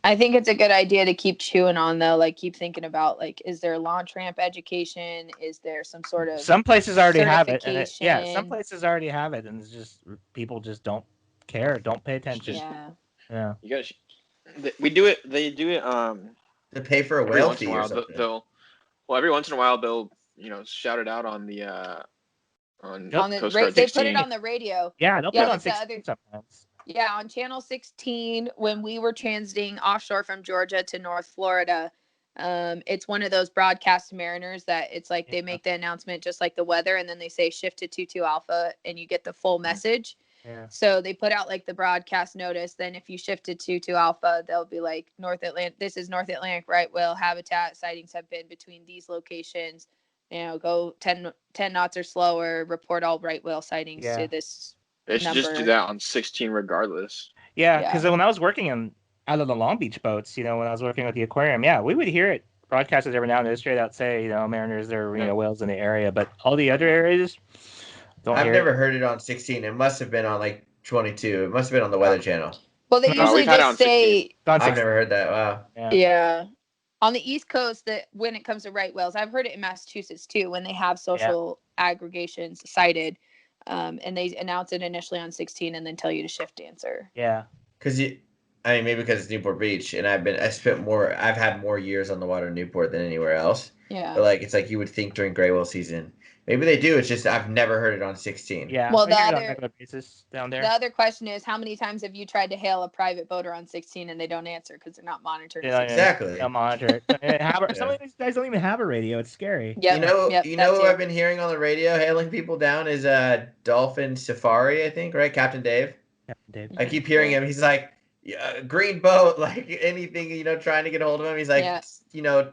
I think it's a good idea to keep chewing on, though. Like, keep thinking about, like, is there launch ramp education? Is there some sort of some places already have it? And some places already have it, and it's just people just don't care, don't pay attention. Yeah. You guys, we do it. They do it. To pay for a whale fee or something. Every once in a while they'll shout it out on the on the Coast Guard 16. They put it on the radio. Yeah, they'll put it on 16 sometimes. Yeah, on Channel 16, when we were transiting offshore from Georgia to North Florida, it's one of those broadcast mariners that it's like they make the announcement just like the weather, and then they say shift to 22 Alpha, and you get the full message. Yeah. So they put out like the broadcast notice. Then if you shift to 22 Alpha, they'll be like this is North Atlantic right whale habitat. Sightings have been between these locations. Go 10 knots or slower. Report all right whale sightings to this. They should just do that on 16 regardless. Yeah, because when I was working out of the Long Beach boats, when I was working with the aquarium, we would hear it broadcasted every now and then straight out say, mariners, there are whales in the area, but all the other areas don't I've hear never heard it on 16. It must have been on like 22. It must have been on the Weather Channel. Well, they usually just say. I've never heard that. Wow. Yeah. On the East Coast, that when it comes to right whales, I've heard it in Massachusetts too, when they have social aggregations cited. And they announce it initially on 16 and then tell you to shift answer. Yeah. Because I mean, maybe because it's Newport Beach, and I've had more years on the water in Newport than anywhere else. Yeah. But like, it's like you would think during gray whale season. Maybe they do. It's just I've never heard it on 16. Yeah. Well, I hear it on a regular basis down there. The other question is, how many times have you tried to hail a private boater on 16 and they don't answer because they're not monitoring? Yeah, 16? Exactly. They'll monitor it. Some of these guys don't even have a radio. It's scary. Yep. You know who I've been hearing on the radio hailing people down is Dolphin Safari, I think, right? Captain Dave. Dave. I keep hearing him. He's like, green boat, like anything, trying to get a hold of him. He's like,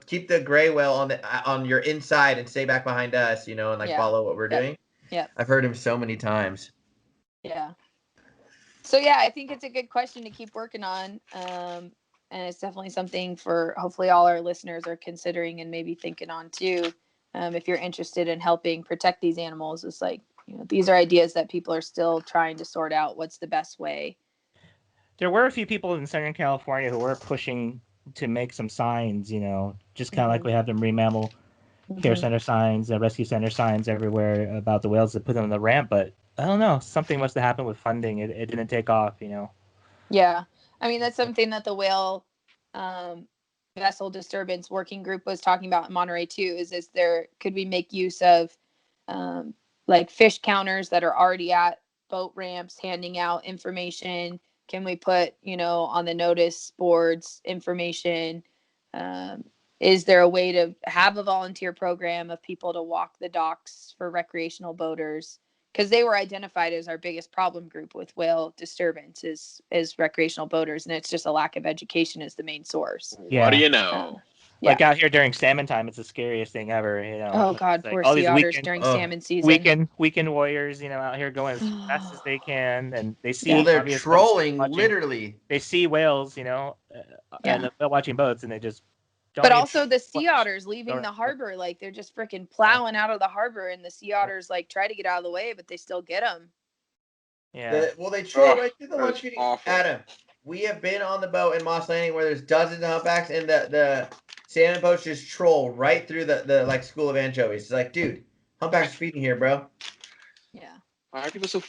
keep the gray whale on your inside and stay back behind us, and follow what we're doing. Yeah. I've heard him so many times. Yeah. So yeah, I think it's a good question to keep working on. And it's definitely something for hopefully all our listeners are considering and maybe thinking on too. If you're interested in helping protect these animals, it's like, these are ideas that people are still trying to sort out what's the best way. There were a few people in Southern California who were pushing to make some signs, just kind of like we have the Marine Mammal Care Center signs, Rescue Center signs everywhere about the whales that put them on the ramp. But I don't know, something must have happened with funding. It didn't take off, Yeah. I mean, that's something that the whale vessel disturbance working group was talking about in Monterey too, could we make use of like fish counters that are already at boat ramps handing out information? Can we put, on the notice boards information? Is there a way to have a volunteer program of people to walk the docks for recreational boaters? Because they were identified as our biggest problem group with whale disturbance is recreational boaters, and it's just a lack of education is the main source. Yeah. What do you know? Like out here during salmon time, it's the scariest thing ever. Oh God, poor sea otters during salmon season. Weekend warriors, out here going as fast as they can, and they see. Well, they're trolling, literally. They see whales, and they're watching boats, and they just. But also the sea otters leaving the harbor, like they're just freaking plowing out of the harbor, and the sea otters like try to get out of the way, but they still get them. Yeah. They troll right through the lunch feeding. Adam, we have been on the boat in Moss Landing where there's dozens of humpbacks, and the salmon boats just troll right through the like school of anchovies. It's like, dude, humpbacks feeding here, bro. Yeah. Why are people so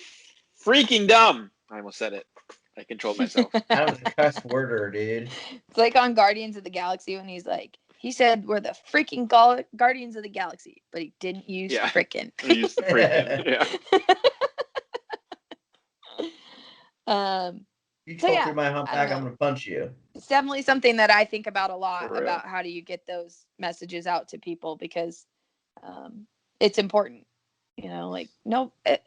freaking dumb? I almost said it. I controlled myself. That was a cuss worder, dude. It's like on Guardians of the Galaxy when he said we're the freaking Guardians of the Galaxy, but he didn't use frickin'. He used freaking, You troll through my humpback, I'm gonna punch you. It's definitely something that I think about a lot about how do you get those messages out to people because it's important,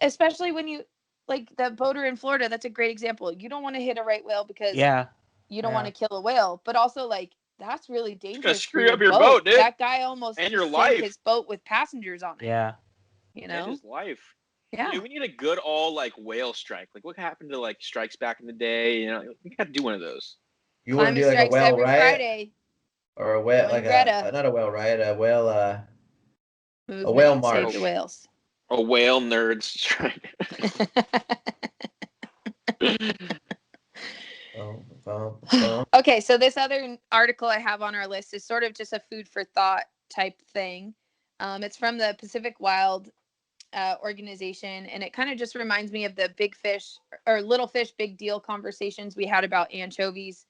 especially when you like that boater in Florida. That's a great example. You don't want to hit a right whale because you don't want to kill a whale, but also like that's really dangerous. Screw up your boat, dude. That guy almost and your sank life. His boat with passengers on it. Yeah. And his life. Yeah. Dude, we need a good whale strike. Like what happened to like strikes back in the day? We got to do one of those. You want to do like a whale riot? Friday. Or a whale, like not a whale riot, a whale march. Save the whales. A whale nerds strike. Okay, so this other article I have on our list is sort of just a food for thought type thing. It's from the Pacific Wild organization, and it kind of just reminds me of the big fish or little fish, big deal conversations we had about anchovies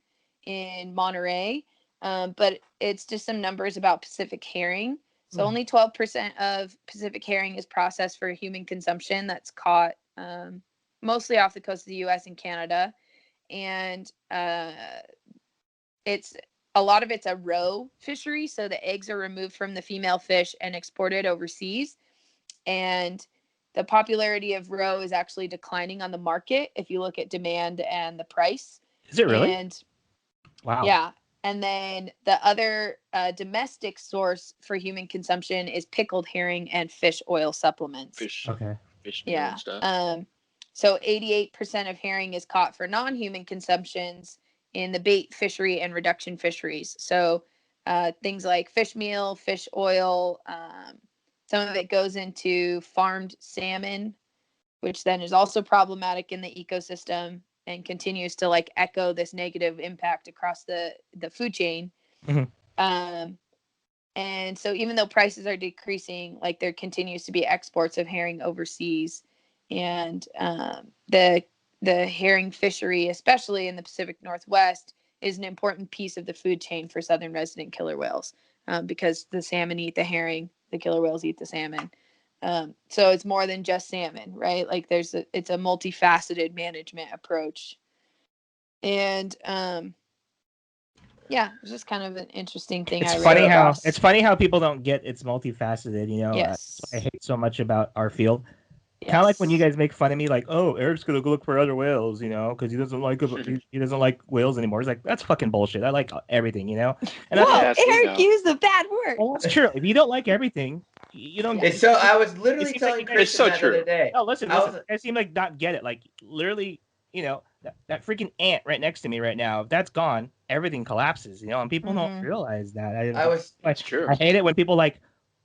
in Monterey. But it's just some numbers about Pacific herring. So only 12% of Pacific herring is processed for human consumption. That's caught mostly off the coast of the U.S. and Canada. And it's a lot of it's a roe fishery. So the eggs are removed from the female fish and exported overseas. And the popularity of roe is actually declining on the market if you look at demand and the price. Is it really? And wow. Yeah. And then the other domestic source for human consumption is pickled herring and fish oil supplements. Fish yeah. Stuff. So 88% of herring is caught for non-human consumptions in the bait fishery and reduction fisheries. So things like fish meal, fish oil, some of it goes into farmed salmon, which then is also problematic in the ecosystem and continues to like echo this negative impact across the food chain. Mm-hmm. And so even though prices are decreasing, like there continues to be exports of herring overseas. And the the herring fishery, especially in the Pacific Northwest, is an important piece of the food chain for southern resident killer whales, because the salmon eat the herring, the killer whales eat the salmon. So it's more than just salmon, right? Like it's a multifaceted management approach. And yeah, it's just kind of an interesting thing. It's funny how people don't get it's multifaceted. Yes. I hate so much about our field. Yes. Kind of like when you guys make fun of me, like, "Oh, Eric's gonna go look for other whales," because he doesn't like he doesn't like whales anymore. It's like, that's fucking bullshit. I like everything, And whoa, Eric used a bad word. Well, that's true. If you don't like everything, you don't. It's so. I was literally telling Chris so that the other day. No, listen. I seem like not get it. Like literally, that freaking ant right next to me right now. If that's gone, everything collapses. And people don't realize that. That's true. I hate it when people like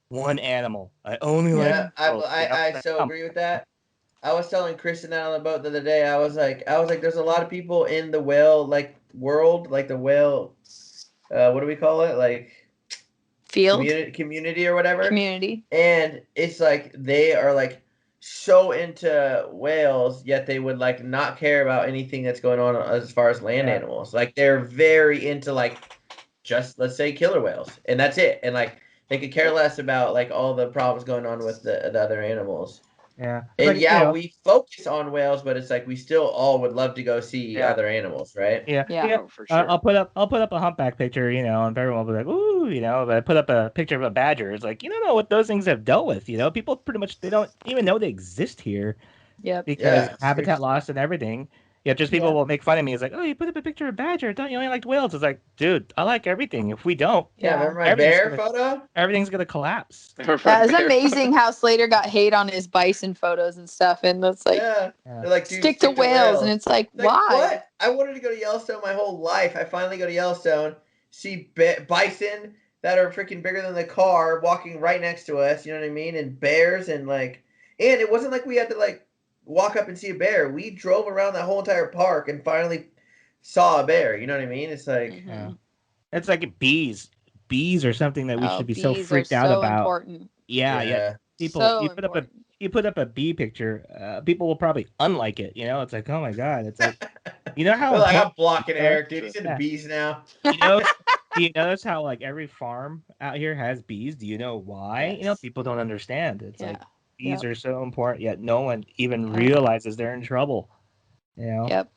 one animal. I only like. Yeah, I so agree with that. I was telling Kristen that on the boat the other day. I was like, there's a lot of people in the whale world, like the whale. What do we call it? Like field community or whatever. Community. And it's like they are like so into whales, yet they would like not care about anything that's going on as far as land animals. Like they're very into like just let's say killer whales, and that's it. And like they could care less about like all the problems going on with the other animals. Yeah. And we focus on whales, but it's like we still all would love to go see other animals, right? Yeah. Oh, for sure. I'll put up a humpback picture, and everyone will be like, "Ooh," but I put up a picture of a badger. It's like, you don't know what those things have dealt with. People pretty much they don't even know they exist here. Yep. Because habitat loss and everything. Yeah, just people will make fun of me. It's like, "Oh, you put up a picture of badger. Don't you only like whales?" It's like, dude, I like everything. If we don't, remember my bear photo? Everything's gonna collapse. That is amazing how Slater got hate on his bison photos and stuff, and that's like, they're like, dude, stick to whales, and it's like why? What? I wanted to go to Yellowstone my whole life. I finally go to Yellowstone, see bison that are freaking bigger than the car walking right next to us. You know what I mean? And bears and and it wasn't like we had to like walk up and see a bear. We drove around that whole entire park and finally saw a bear. You know what I mean? It's like it's like bees. Bees are something that we should be so freaked out about. Important. Yeah. People, so you put up a bee picture, people will probably unlike it. It's like, oh my god, it's like, how like I'm blocking Eric, dude. He's into bees now. Do you notice how like every farm out here has bees? Do you know why? Yes. People don't understand. It's like bees are so important, yet no one even realizes they're in trouble. Yep.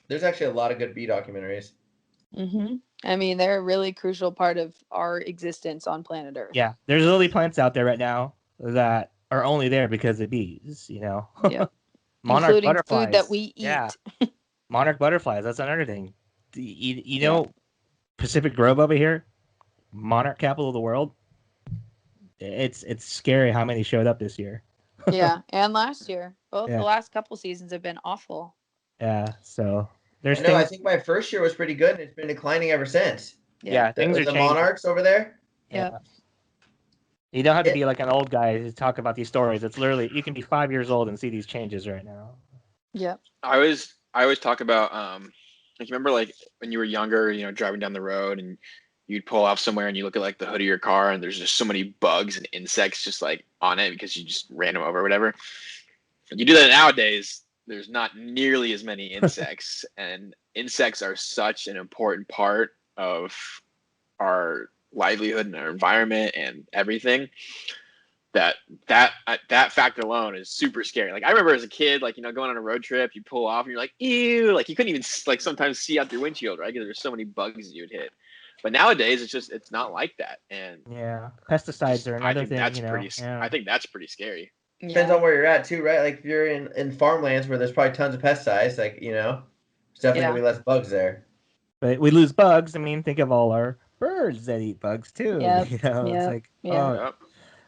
There's actually a lot of good bee documentaries. I mean, they're a really crucial part of our existence on planet Earth. Yeah, there's lily plants out there right now that are only there because of bees. Yep. Monarch including butterflies. food that we eat. Yeah. Monarch butterflies. That's another thing. You know, Pacific Grove over here, monarch capital of the world. It's scary how many showed up this year. Yeah, and last year. Both the last couple seasons have been awful. Yeah, so I think my first year was pretty good, and it's been declining ever since. Yeah, things are the changing. monarchs over there. Yeah. You don't have to be like an old guy to talk about these stories. It's literally you can be 5 years old and see these changes right now. Yep. I always talk about like remember like when you were younger, driving down the road and you'd pull off somewhere and you look at like the hood of your car and there's just so many bugs and insects just like on it because you just ran them over or whatever. When you do that nowadays, there's not nearly as many insects, and insects are such an important part of our livelihood and our environment and everything that fact alone is super scary. Like I remember as a kid, like going on a road trip, you pull off and you're like, ew, like you couldn't even like sometimes see out your windshield, right? Because there's so many bugs you'd hit. But nowadays it's not like that. And pesticides are another thing. I think that's pretty scary. Depends on where you're at too, right? Like if you're in farmlands where there's probably tons of pesticides, like there's definitely gonna be less bugs there. But we lose bugs. I mean, think of all our birds that eat bugs too. Yep. It's like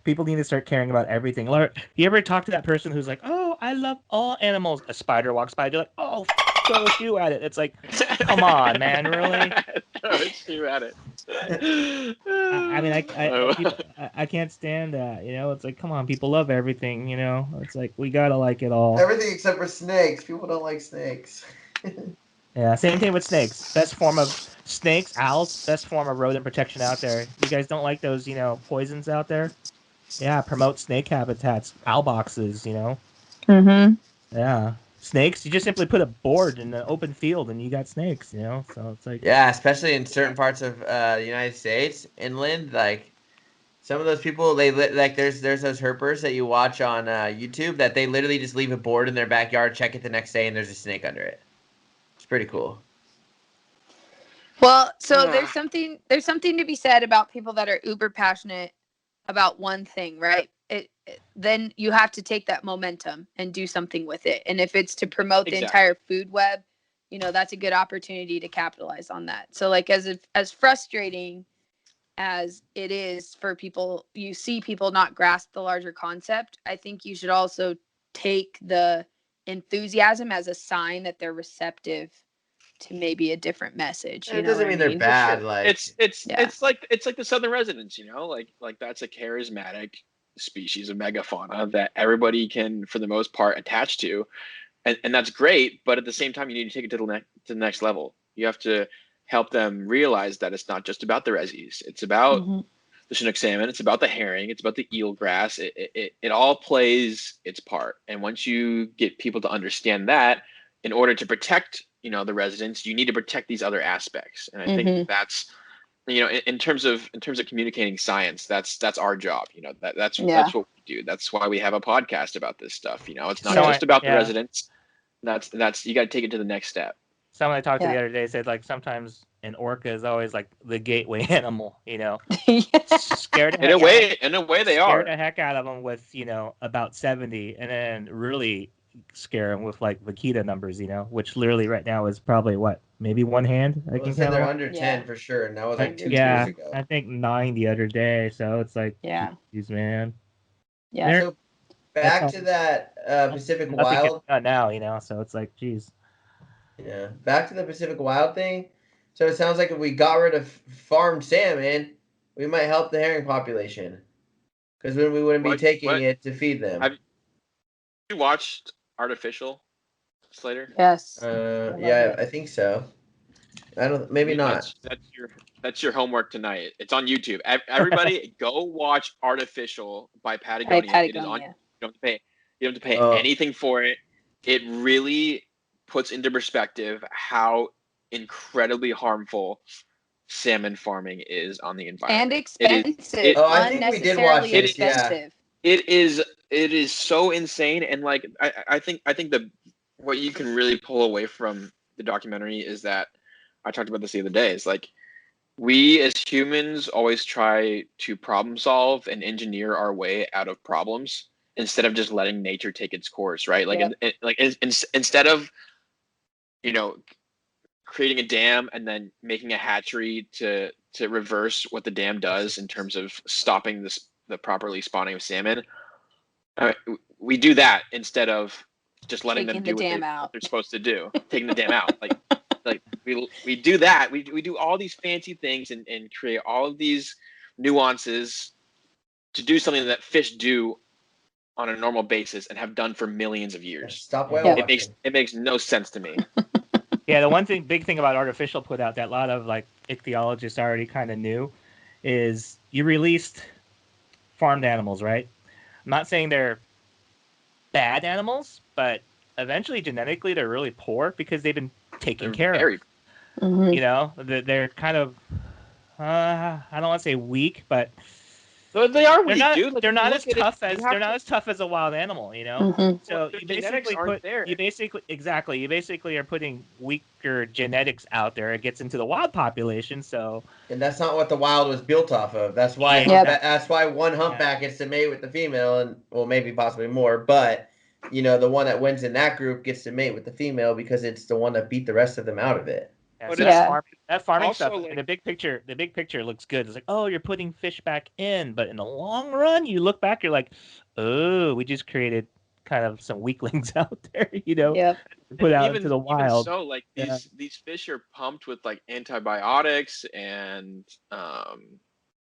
people need to start caring about everything. You ever talk to that person who's like, "Oh, I love all animals." A spider walks by, you're like, "Oh, throw a shoe at it." It's like, come on, man, really? Throw a shoe at it. I mean, I can't stand that. It's like, come on, people love everything. It's like we gotta like it all. Everything except for snakes. People don't like snakes. Yeah, same thing with snakes. Best form of snakes, owls. Best form of rodent protection out there. You guys don't like those, poisons out there? Yeah, promote snake habitats, owl boxes. Yeah. snakes. You just simply put a board in an open field and you got snakes, you know? So it's like, Yeah, especially in certain parts of the United States, inland, like some of those people, like there's those herpers that you watch on YouTube that they literally just leave a board in their backyard, check it the next day, and there's a snake under it. It's pretty cool. Well, so there's something to be said about people that are uber passionate about one thing, right? Then you have to take that momentum and do something with it. And if it's to promote the entire food web, you know, that's a good opportunity to capitalize on that. So like as frustrating as it is for people, you see people not grasp the larger concept, I think you should also take the enthusiasm as a sign that they're receptive to maybe a different message. It doesn't mean they're bad. Sure. Like it's like the southern residents, you know, like that's a charismatic species of megafauna that everybody can, for the most part, attach to, and that's great. But at the same time, you need to take it to the next level. You have to help them realize that it's not just about the resis. It's about the Chinook salmon. It's about the herring. It's about the eelgrass. It all plays its part. And once you get people to understand that, in order to protect, you know, the residents, you need to protect these other aspects. And I think that's, you know, in terms of communicating science, that's our job. You know, that's what we do. That's why we have a podcast about this stuff. You know, it's not just about the residents. That's you got to take it to the next step. Someone I talked to the other day said, like, sometimes an orca is always like the gateway animal, you know. Scared in a way they are. Scared the heck out of them with, you know, about 70, and then really scare them with like vaquita numbers, you know, which literally right now is probably what, maybe one hand. I can said they're under 10 for sure, and that was like 2 years ago. I think 9 the other day. So it's like, geez, man. Yeah. So back to that Pacific Wild now, you know. So it's like, geez. Yeah, back to the Pacific Wild thing. So it sounds like if we got rid of farmed salmon, we might help the herring population, because then we wouldn't be taking it to feed them. Have you watched Artificial, Slater? Yes. Yeah, I think so. I don't. Maybe not. That's your homework tonight. It's on YouTube. Everybody, go watch Artificial by Patagonia. It is on. You don't have to pay anything for it. It really puts into perspective how incredibly harmful salmon farming is on the environment. And expensive. I think we did watch it. Expensive. Yeah. It is so insane, and like I think what you can really pull away from the documentary is that, I talked about this the other day, is like, we as humans always try to problem solve and engineer our way out of problems instead of just letting nature take its course, right? Like, instead of, you know, creating a dam and then making a hatchery to reverse what the dam does in terms of stopping the properly spawning of salmon, we do that instead of just letting them do what they're supposed to do, taking the dam out. Like we do that. We do all these fancy things and create all of these nuances to do something that fish do on a normal basis and have done for millions of years. Stop whale watching. It makes no sense to me. Yeah, the big thing about Artificial put out that a lot of like ichthyologists already kind of knew is you released farmed animals, right? I'm not saying they're bad animals, but eventually genetically they're really poor because they've been taken care of. You know, they're kind of I don't want to say weak, but they are weak, dude. They're not as tough as a wild animal, you know. So you basically are putting weaker genetics out there. It gets into the wild population, and that's not what the wild was built off of. That's why that's why one humpback gets to mate with the female, and well, maybe possibly more, but you know, the one that wins in that group gets to mate with the female because it's the one that beat the rest of them out of it. That farming stuff in the big picture looks good. It's like, oh, you're putting fish back in, but in the long run, you look back, you're like, oh, we just created kind of some weaklings out there, you know, put out into the wild. So like these fish are pumped with like antibiotics and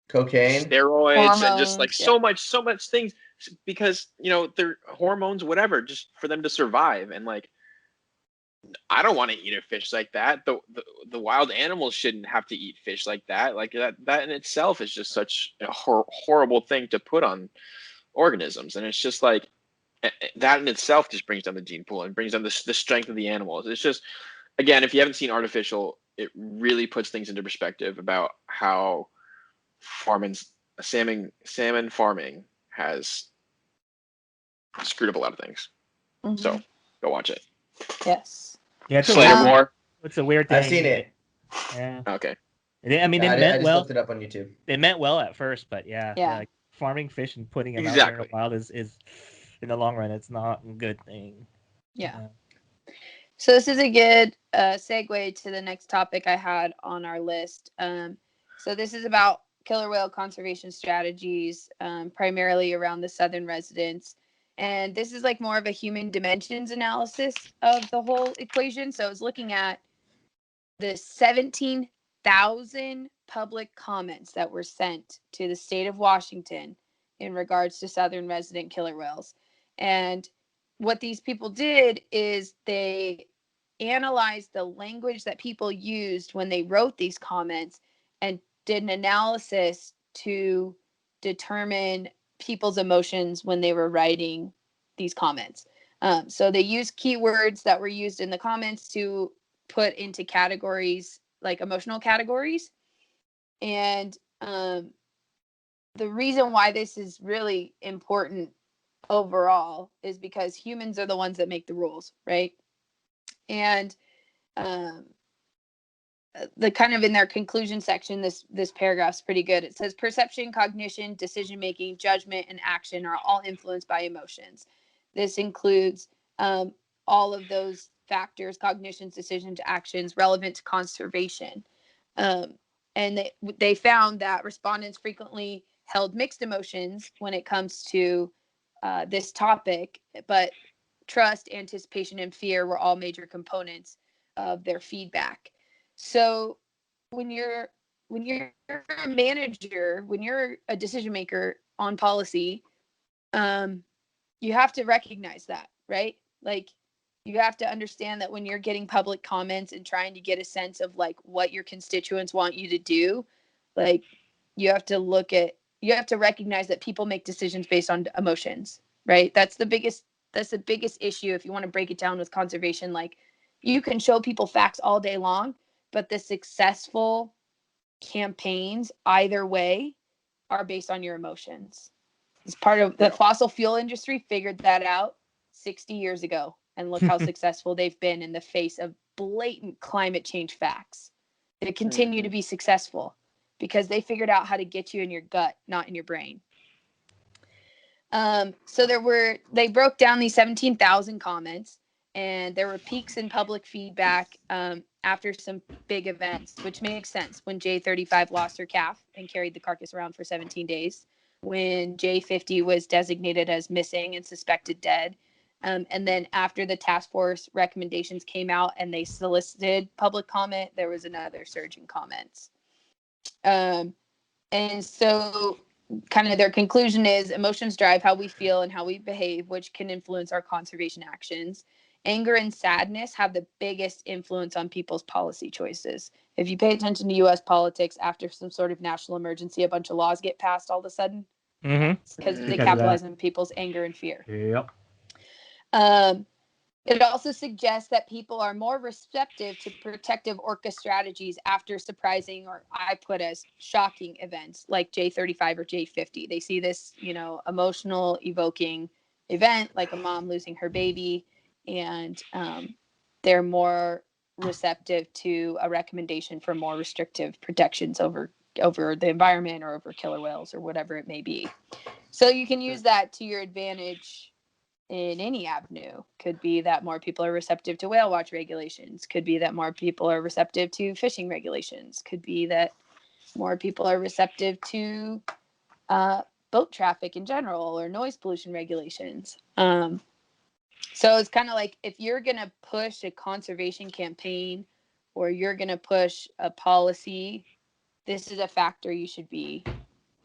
cocaine, steroids, hormones, and just like so much things, because, you know, they're hormones, whatever, just for them to survive. And like, I don't want to eat a fish like that. The wild animals shouldn't have to eat fish like that. Like that in itself is just such a horrible thing to put on organisms. And it's just like, that in itself just brings down the gene pool and brings down the strength of the animals. It's just, again, if you haven't seen Artificial, it really puts things into perspective about how salmon farming has screwed up a lot of things. Mhm. So go watch it. Yes. Yeah, it's a Slater weird, Moore. it's a weird thing. I've seen it. Yeah. Okay. I mean, I they meant just well. looked it up on YouTube. They meant well at first, but yeah, Yeah. like farming fish and putting them out there in the Exactly. wild is in the long run, it's not a good thing. Yeah. So this is a good segue to the next topic I had on our list. So this is about killer whale conservation strategies, primarily around the southern residents. And this is like more of a human dimensions analysis of the whole equation. So I was looking at the 17,000 public comments that were sent to the state of Washington in regards to southern resident killer whales. And what these people did is they analyzed the language that people used when they wrote these comments and did an analysis to determine people's emotions when they were writing these comments. So they used keywords that were used in the comments to put into categories, like emotional categories. And the reason why this is really important overall is because humans are the ones that make the rules, right? And the kind of in their conclusion section, this paragraph's pretty good. It says perception, cognition, decision making, judgment, and action are all influenced by emotions. This includes all of those factors: cognitions, decisions, actions relevant to conservation. And they found that respondents frequently held mixed emotions when it comes to this topic, but trust, anticipation, and fear were all major components of their feedback. So when you're a manager, when you're a decision maker on policy, you have to recognize that, right? Like you have to understand that when you're getting public comments and trying to get a sense of like what your constituents want you to do, like you have to recognize that people make decisions based on emotions, right? That's the biggest issue if you want to break it down with conservation. Like you can show people facts all day long, but the successful campaigns either way are based on your emotions. It's part of the fossil fuel industry figured that out 60 years ago, and look how successful they've been in the face of blatant climate change facts. They continue to be successful because they figured out how to get you in your gut, not in your brain. So they broke down these 17,000 comments, and there were peaks in public feedback after some big events, which makes sense. When J35 lost her calf and carried the carcass around for 17 days, when J50 was designated as missing and suspected dead, and then after the task force recommendations came out and they solicited public comment, there was another surge in comments. And so kind of their conclusion is emotions drive how we feel and how we behave, which can influence our conservation actions. Anger and sadness have the biggest influence on people's policy choices. If you pay attention to U.S. politics, after some sort of national emergency, a bunch of laws get passed all of a sudden because they capitalize on people's anger and fear. Yep. It also suggests that people are more receptive to protective orca strategies after surprising, or I put as shocking events like J35 or J50. They see this, emotional, evoking event like a mom losing her baby, and they're more receptive to a recommendation for more restrictive protections over the environment or over killer whales or whatever it may be. So you can use that to your advantage in any avenue. Could be that more people are receptive to whale watch regulations. Could be that more people are receptive to fishing regulations. Could be that more people are receptive to boat traffic in general or noise pollution regulations. So it's kind of like if you're going to push a conservation campaign or you're going to push a policy, this is a factor you should be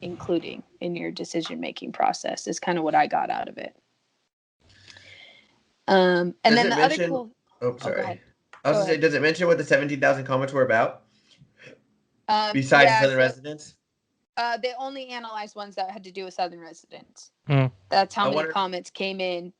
including in your decision-making process is kind of what I got out of it. And Does then it the mention, other cool. Oh, sorry. Go ahead. I was Go going to say, ahead. does it mention what the 17,000 comments were about? Besides Southern residents? They only analyzed ones that had to do with Southern residents. Hmm. That's how I many wonder- comments came in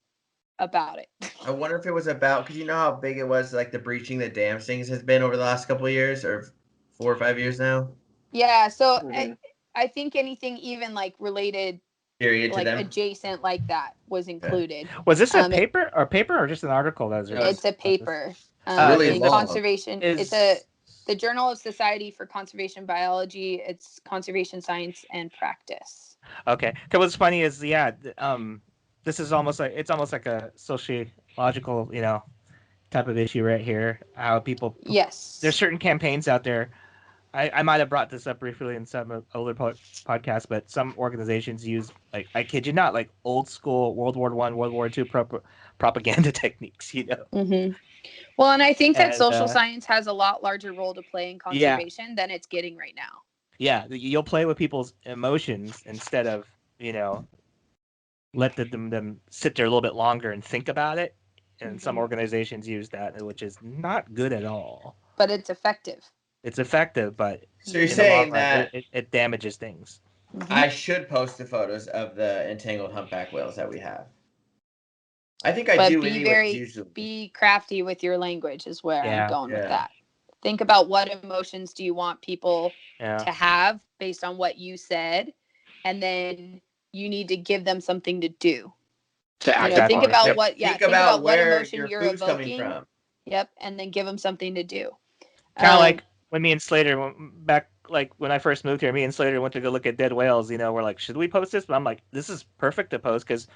about it. I wonder if it was about, because you know how big it was, like the breaching that dam things has been over the last couple of years, or 4 or 5 years now. Yeah, so Mhm. I think anything even like related, Period to like them. adjacent like that was included. Was this a It- paper or just an article that was It was- It's a paper. really in long. conservation. Is It's the Journal of Society for Conservation Biology. It's conservation science and practice. okay. Cause what's funny is this is almost like a sociological type of issue right here. How people Yes. there's certain campaigns out there. I might have brought this up briefly in some older podcasts, but some organizations use, like, I kid you not, like old school World War I, World War II propaganda techniques. Mm-hmm. Well, and I think that And, social science has a lot larger role to play in Yeah. conservation than it's getting right now. Yeah, you'll play with people's emotions instead of let them sit there a little bit longer and think about it. And some Mhm. organizations use that, which is not good at all. But it's effective. It's effective, but So you're in the long saying run, that it damages things. Mhm. I should post the photos of the entangled humpback whales that we have. I think I But do be anyways, usually. be crafty with your language is where Yeah. I'm going with Yeah. that. Think about what emotions do you want people Yeah. to have based on what you said, and then you need to give them something to do. To act Exactly. Think upon. about Yep. what Think think about about what where emotion your you're food's coming evoking. from. Yep, and then give them something to do. Kind of like when me and Slater back, like when I first moved here, me and Slater went to go look at dead whales. We're like, should we post this? But I'm like, this is perfect to post because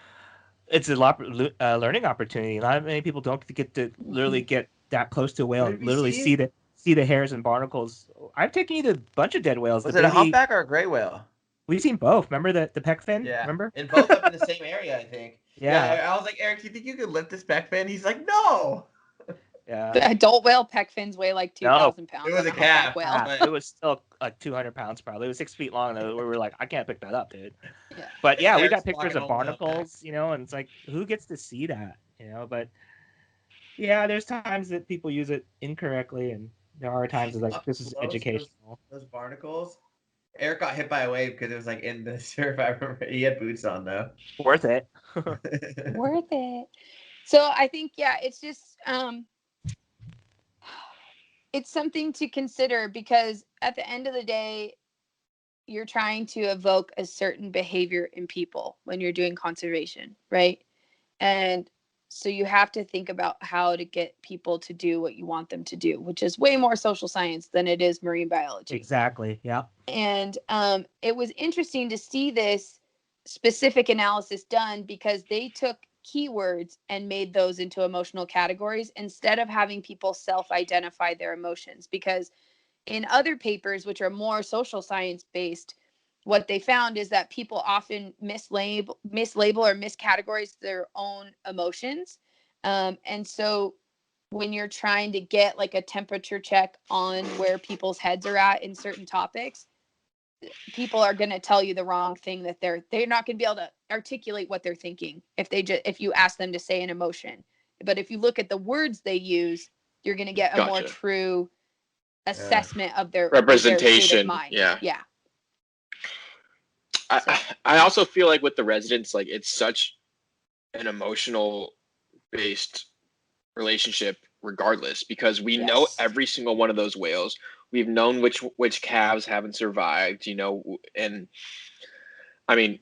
it's a learning opportunity. Not many people don't get to literally get that close to a whale What and did we literally see? see the hairs and barnacles. I've taken you to a bunch of dead whales. Was The it a baby, humpback or a gray whale? we've seen both. Remember the peck fin? Yeah. Remember? And both up in the same area, I think. Yeah. I was like, Eric, do you think you could lift this peck fin? He's like, no. Yeah. the adult whale peck fins weigh like 2,000 pounds. It was on a humpback calf, whale. but- It was still like 200 pounds probably. It was 6 feet long. Though, we were like, I can't pick that up, dude. Yeah. But yeah, we Eric's got pictures walking of home with a humpback. barnacles, and it's like, who gets to see that, But yeah, there's times that people use it incorrectly, and there are times that, like, Up this is close, educational. Those barnacles. Eric got hit by a wave because it was like in the surf. I remember he had boots on though. Worth it. Worth it. So I think, yeah, it's just it's something to consider, because at the end of the day, you're trying to evoke a certain behavior in people when you're doing conservation, right? And so you have to think about how to get people to do what you want them to do, which is way more social science than it is marine biology. Exactly. Yeah. And it was interesting to see this specific analysis done, because they took keywords and made those into emotional categories instead of having people self-identify their emotions. Because in other papers, which are more social science based, what they found is that people often mislabel or miscategorize their own emotions. And so when you're trying to get like a temperature check on where people's heads are at in certain topics, people are going to tell you the wrong thing, that they're not going to be able to articulate what they're thinking if you ask them to say an emotion. But if you look at the words they use, you're going to get a more Gotcha. true assessment of their Representation. state of mind. Yeah. So. I also feel like with the residents, like, it's such an emotional based relationship regardless, because we know Yes. every single one of those whales. We've known which calves haven't survived, and I mean,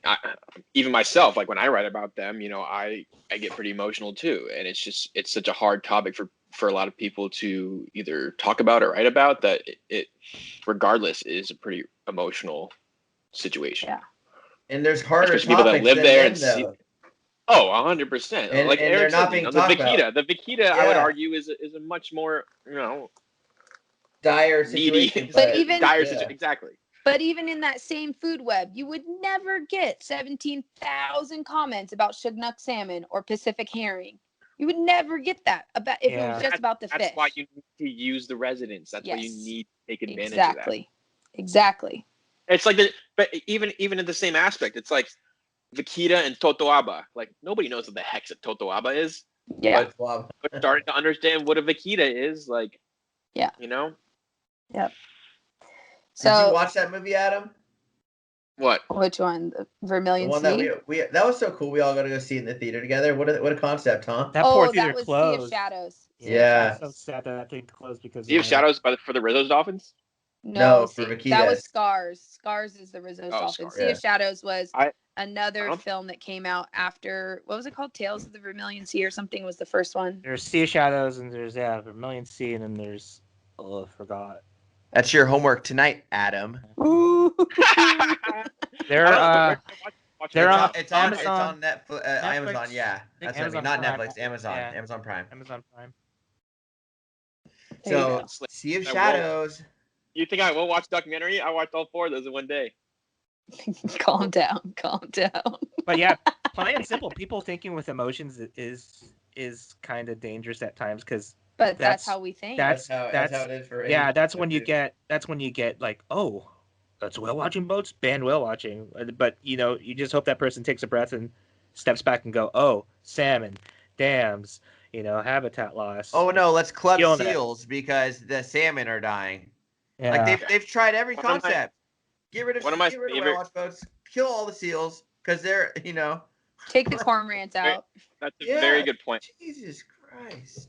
even myself, like when I write about them, I get pretty emotional too, and it's such a hard topic for a lot of people to either talk about or write about, that it regardless is a pretty emotional situation. Yeah. And there's harder Especially people that topics live than there them, and see. though. Oh, 100%. And- Like and Eric they're not said, being the talked vaquita. about. The vaquita, I would Yeah. argue, is a much more Dire needy, situation. But even- dire yeah. situation. Exactly. But even in that same food web, you would never get 17,000 comments about Chinook salmon or Pacific herring. You would never get that about if it was just about the That's fish. why you need to use the residents. That's why you Yes. need to take advantage Exactly. of that. It's like but even in the same aspect, it's like vaquita and totoaba. Like, nobody knows what the heck a totoaba is. Yeah. But, well, But starting to understand what a vaquita is, like, Yeah. you know. Yep. did you So watch that movie, Adam? What? Which one? The The Vermilion one Sea? that we that was so cool. We all got to go see it in the theater together. What a concept, huh? That Oh, poor that theater was Sea of closed. Shadows. Yeah. I'm so sad that thing closed because Sea of Shadows for the Rizzo's Dolphins? No, for that was Vaquitas. Scars. Scars is the Rizzo's Oh, Dolphin. Scars. Sea of Shadows was I another don't- film that came out after, what was it called? Tales of the Vermilion Sea or something was the first one. There's Sea of Shadows and there's Vermilion Sea and then there's I forgot. That's your homework tonight, Adam. Ooh. They're they're on It's Amazon. on Netflix, Amazon. Yeah, that's what I mean. Not Prime. Netflix. Amazon. Yeah. Amazon Prime. Amazon Prime. There you So go. Sea of I won't. Shadows. You think I won't watch documentary? I watched all 4 of those in one day. Calm down. Calm down. But yeah, plain and simple, people thinking with emotions is kind of dangerous at times because But that's how we think. That's how it is for. yeah, any that's when you concept. get like, oh, that's whale watching boats, banned whale watching. But you just hope that person takes a breath and steps back and go, oh, salmon, dams, habitat loss. Oh no, let's club Killing it. seals because the salmon are dying. Yeah. Like they've tried every One of my- concept. Get rid of whale watch boats. Kill all the seals because they're Take the cormorants out. That's a Yeah. very good point. Jesus Christ.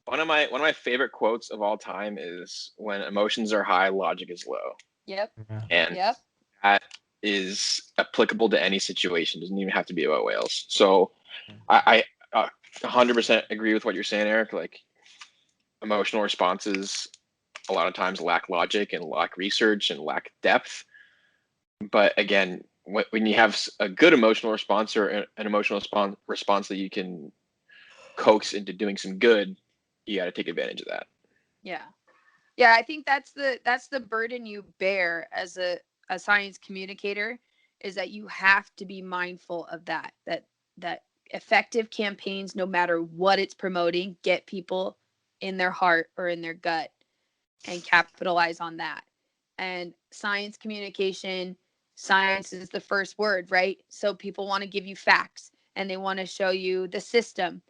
One of my favorite quotes of all time is, when emotions are high, logic is low. Yep. And Yep. that is applicable to any situation. It doesn't even have to be about whales. So I 100% agree with what you're saying, Eric. Like, emotional responses a lot of times lack logic and lack research and lack depth. But again, when you have a good emotional response or an emotional response that you can coax into doing some good, you got to take advantage of that. Yeah. Yeah, I think that's the burden you bear as a science communicator, is that you have to be mindful of that effective campaigns, no matter what it's promoting, get people in their heart or in their gut and capitalize on that. And science communication, science is the first word, right? So people want to give you facts and they want to show you the system.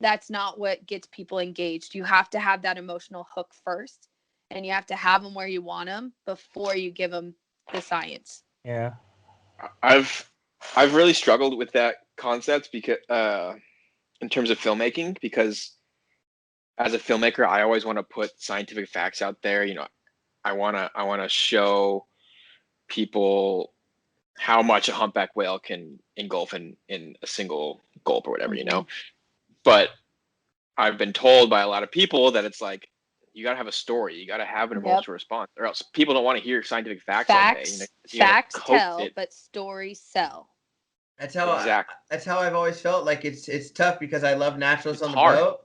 That's not what gets people engaged. You have to have that emotional hook first, and you have to have them where you want them before you give them the science. Yeah. I've really struggled with that concept because in terms of filmmaking, because as a filmmaker, I always want to put scientific facts out there. I want to show people how much a humpback whale can engulf in a single gulp or whatever, But I've been told by a lot of people that it's like, you got to have a story. You got to have an emotional response, or else people don't want to hear scientific facts all day. Facts tell, but stories sell. That's how I've always felt. Like it's tough because I love naturalists on the boat.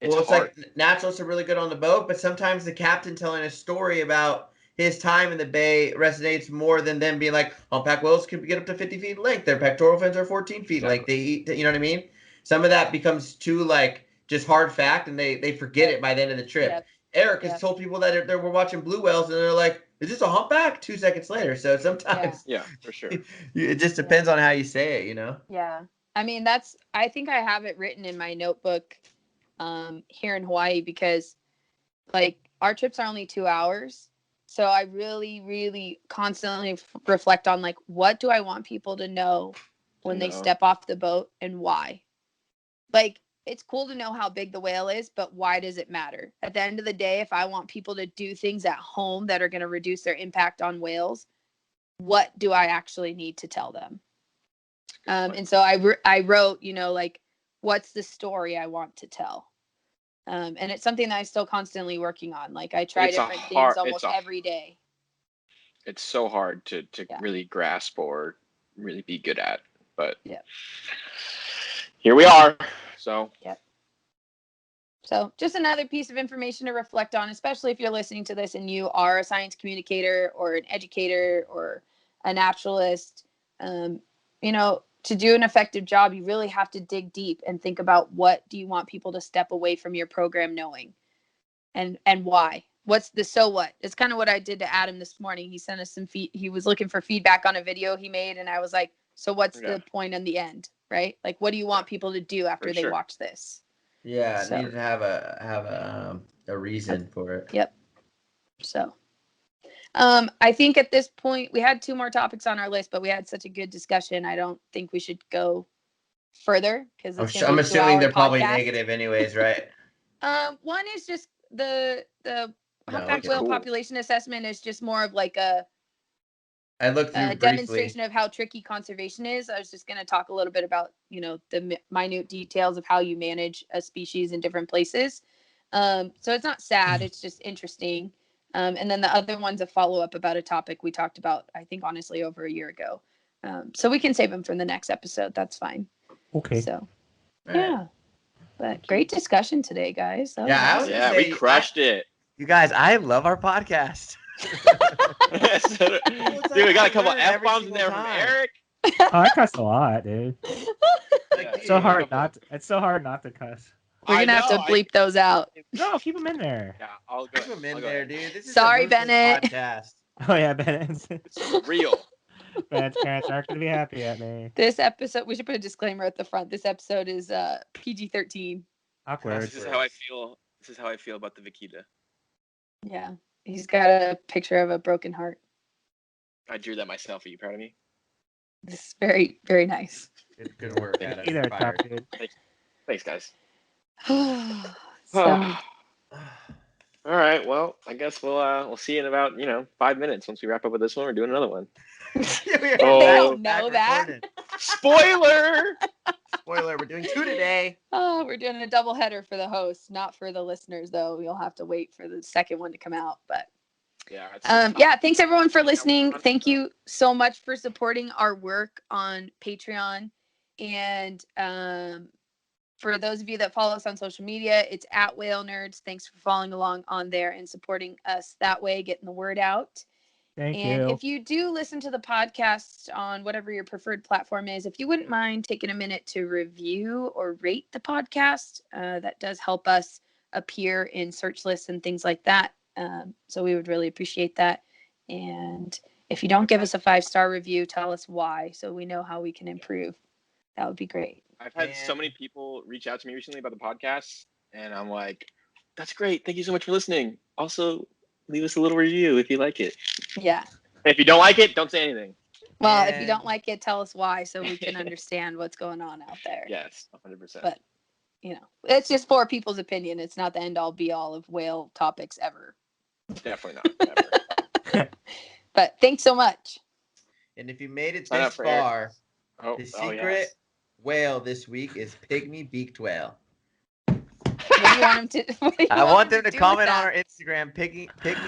It's like naturalists are really good on the boat, but sometimes the captain telling a story about his time in the bay resonates more than them being like, humpback whales can get up to 50 feet in length. Their pectoral fins are 14 feet. Like they eat, you know what I mean? Some of that becomes too just hard fact, and they forget it by the end of the trip. Yep. Eric has told people that they were watching blue whales, and they're like, "Is this a humpback?" 2 seconds later. So sometimes, yeah, for sure, it just depends on how you say it, Yeah, I mean I think I have it written in my notebook here in Hawaii, because our trips are only 2 hours, so I really, really constantly reflect on what do I want people to know when they step off the boat, and why. It's cool to know how big the whale is, but why does it matter? At the end of the day, if I want people to do things at home that are going to reduce their impact on whales, what do I actually need to tell them? And so I wrote, what's the story I want to tell? And it's something that I'm still constantly working on. I try different things almost every day. It's so hard to really grasp or really be good at, but here we are. So just another piece of information to reflect on, especially if you're listening to this and you are a science communicator or an educator or a naturalist. To do an effective job, you really have to dig deep and think about, what do you want people to step away from your program knowing, and why. What's the so what? It's kind of what I did to Adam this morning. He sent us he was looking for feedback on a video he made, and I was like, so what's the point in the end, right? What do you want people to do after they watch this? Yeah, it needs to have a reason for it. Yep. So, I think at this point we had 2 more topics on our list, but we had such a good discussion. I don't think we should go further because I'm assuming they're probably negative anyways, right? One is just the humpback okay. whale Cool. population assessment is just more of like a I looked through briefly. demonstration of how tricky conservation is. I was just going to talk a little bit about, the minute details of how you manage a species in different places. So it's not sad, it's just interesting. And then the other one's a follow-up about a topic we talked about, I think, honestly, over a year ago. So we can save them for the next episode. That's fine. Okay. So, Right. yeah. But great discussion today, guys. That was Yeah, I was awesome. gonna We say, crushed it. You guys, I love our podcast. Dude, we got a couple F-bombs in there from Eric. Oh, I cuss a lot, dude. Like, It's so hard not. It's so hard not to cuss. We're going to have to bleep those out. No, keep them in there. Yeah, I'll go. Put them in there, dude. This is Sorry, a ruthless Bennett. podcast. Oh yeah, Bennett's. It's real. Bennett's parents aren't gonna be happy at me. This episode, we should put a disclaimer at the front. This episode is PG-13. Awkward. This is how I feel. This is how I feel about the Vikita. Yeah. He's got a picture of a broken heart. I drew that myself. Are you proud of me? This is very, very nice. Good work, Adam. Either Fired. top, dude. Thanks, guys. So, All right. Well, I guess we'll see you in about 5 minutes. Once we wrap up with this one, we're doing another one. They don't know that. Spoiler. Spoiler, we're doing 2 today. Oh, we're doing a double header for the hosts, not for the listeners, though. You'll have to wait for the second one to come out. But Yeah. thanks everyone for listening. Thank you so much for supporting our work on Patreon. And for those of you that follow us on social media, it's at Whale Nerds. Thanks for following along on there and supporting us that way, getting the word out. Thank And you. if you do listen to the podcast on whatever your preferred platform is, if you wouldn't mind taking a minute to review or rate the podcast, that does help us appear in search lists and things like that. So we would really appreciate that. And if you don't give us a 5-star review, tell us why so we know how we can improve. That would be great. I've had so many people reach out to me recently about the podcast, and I'm like, that's great. Thank you so much for listening. Also, leave us a little review if you like it. Yeah. If you don't like it, don't say anything. Well, if you don't like it, tell us why so we can understand what's going on out there. Yes, 100%. But, it's just 4 people's opinion. It's not the end-all, be-all of whale topics ever. Definitely not. Never. But thanks so much. And if you made it Sign up this for Eric. far, Oh, the secret whale this week is pygmy beaked whale. What do you want him to? I want them to do comment with on that? our Instagram, pygmy beaked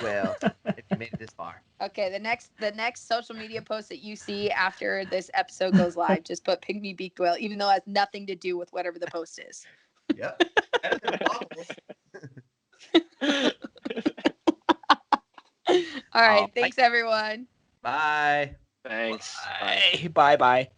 whale, if you made it this far. Okay, the next social media post that you see after this episode goes live, just put pygmy beaked whale, even though it has nothing to do with whatever the post is. Yep. Better than waffles. All right, thanks everyone. Bye. Thanks. Bye. Bye.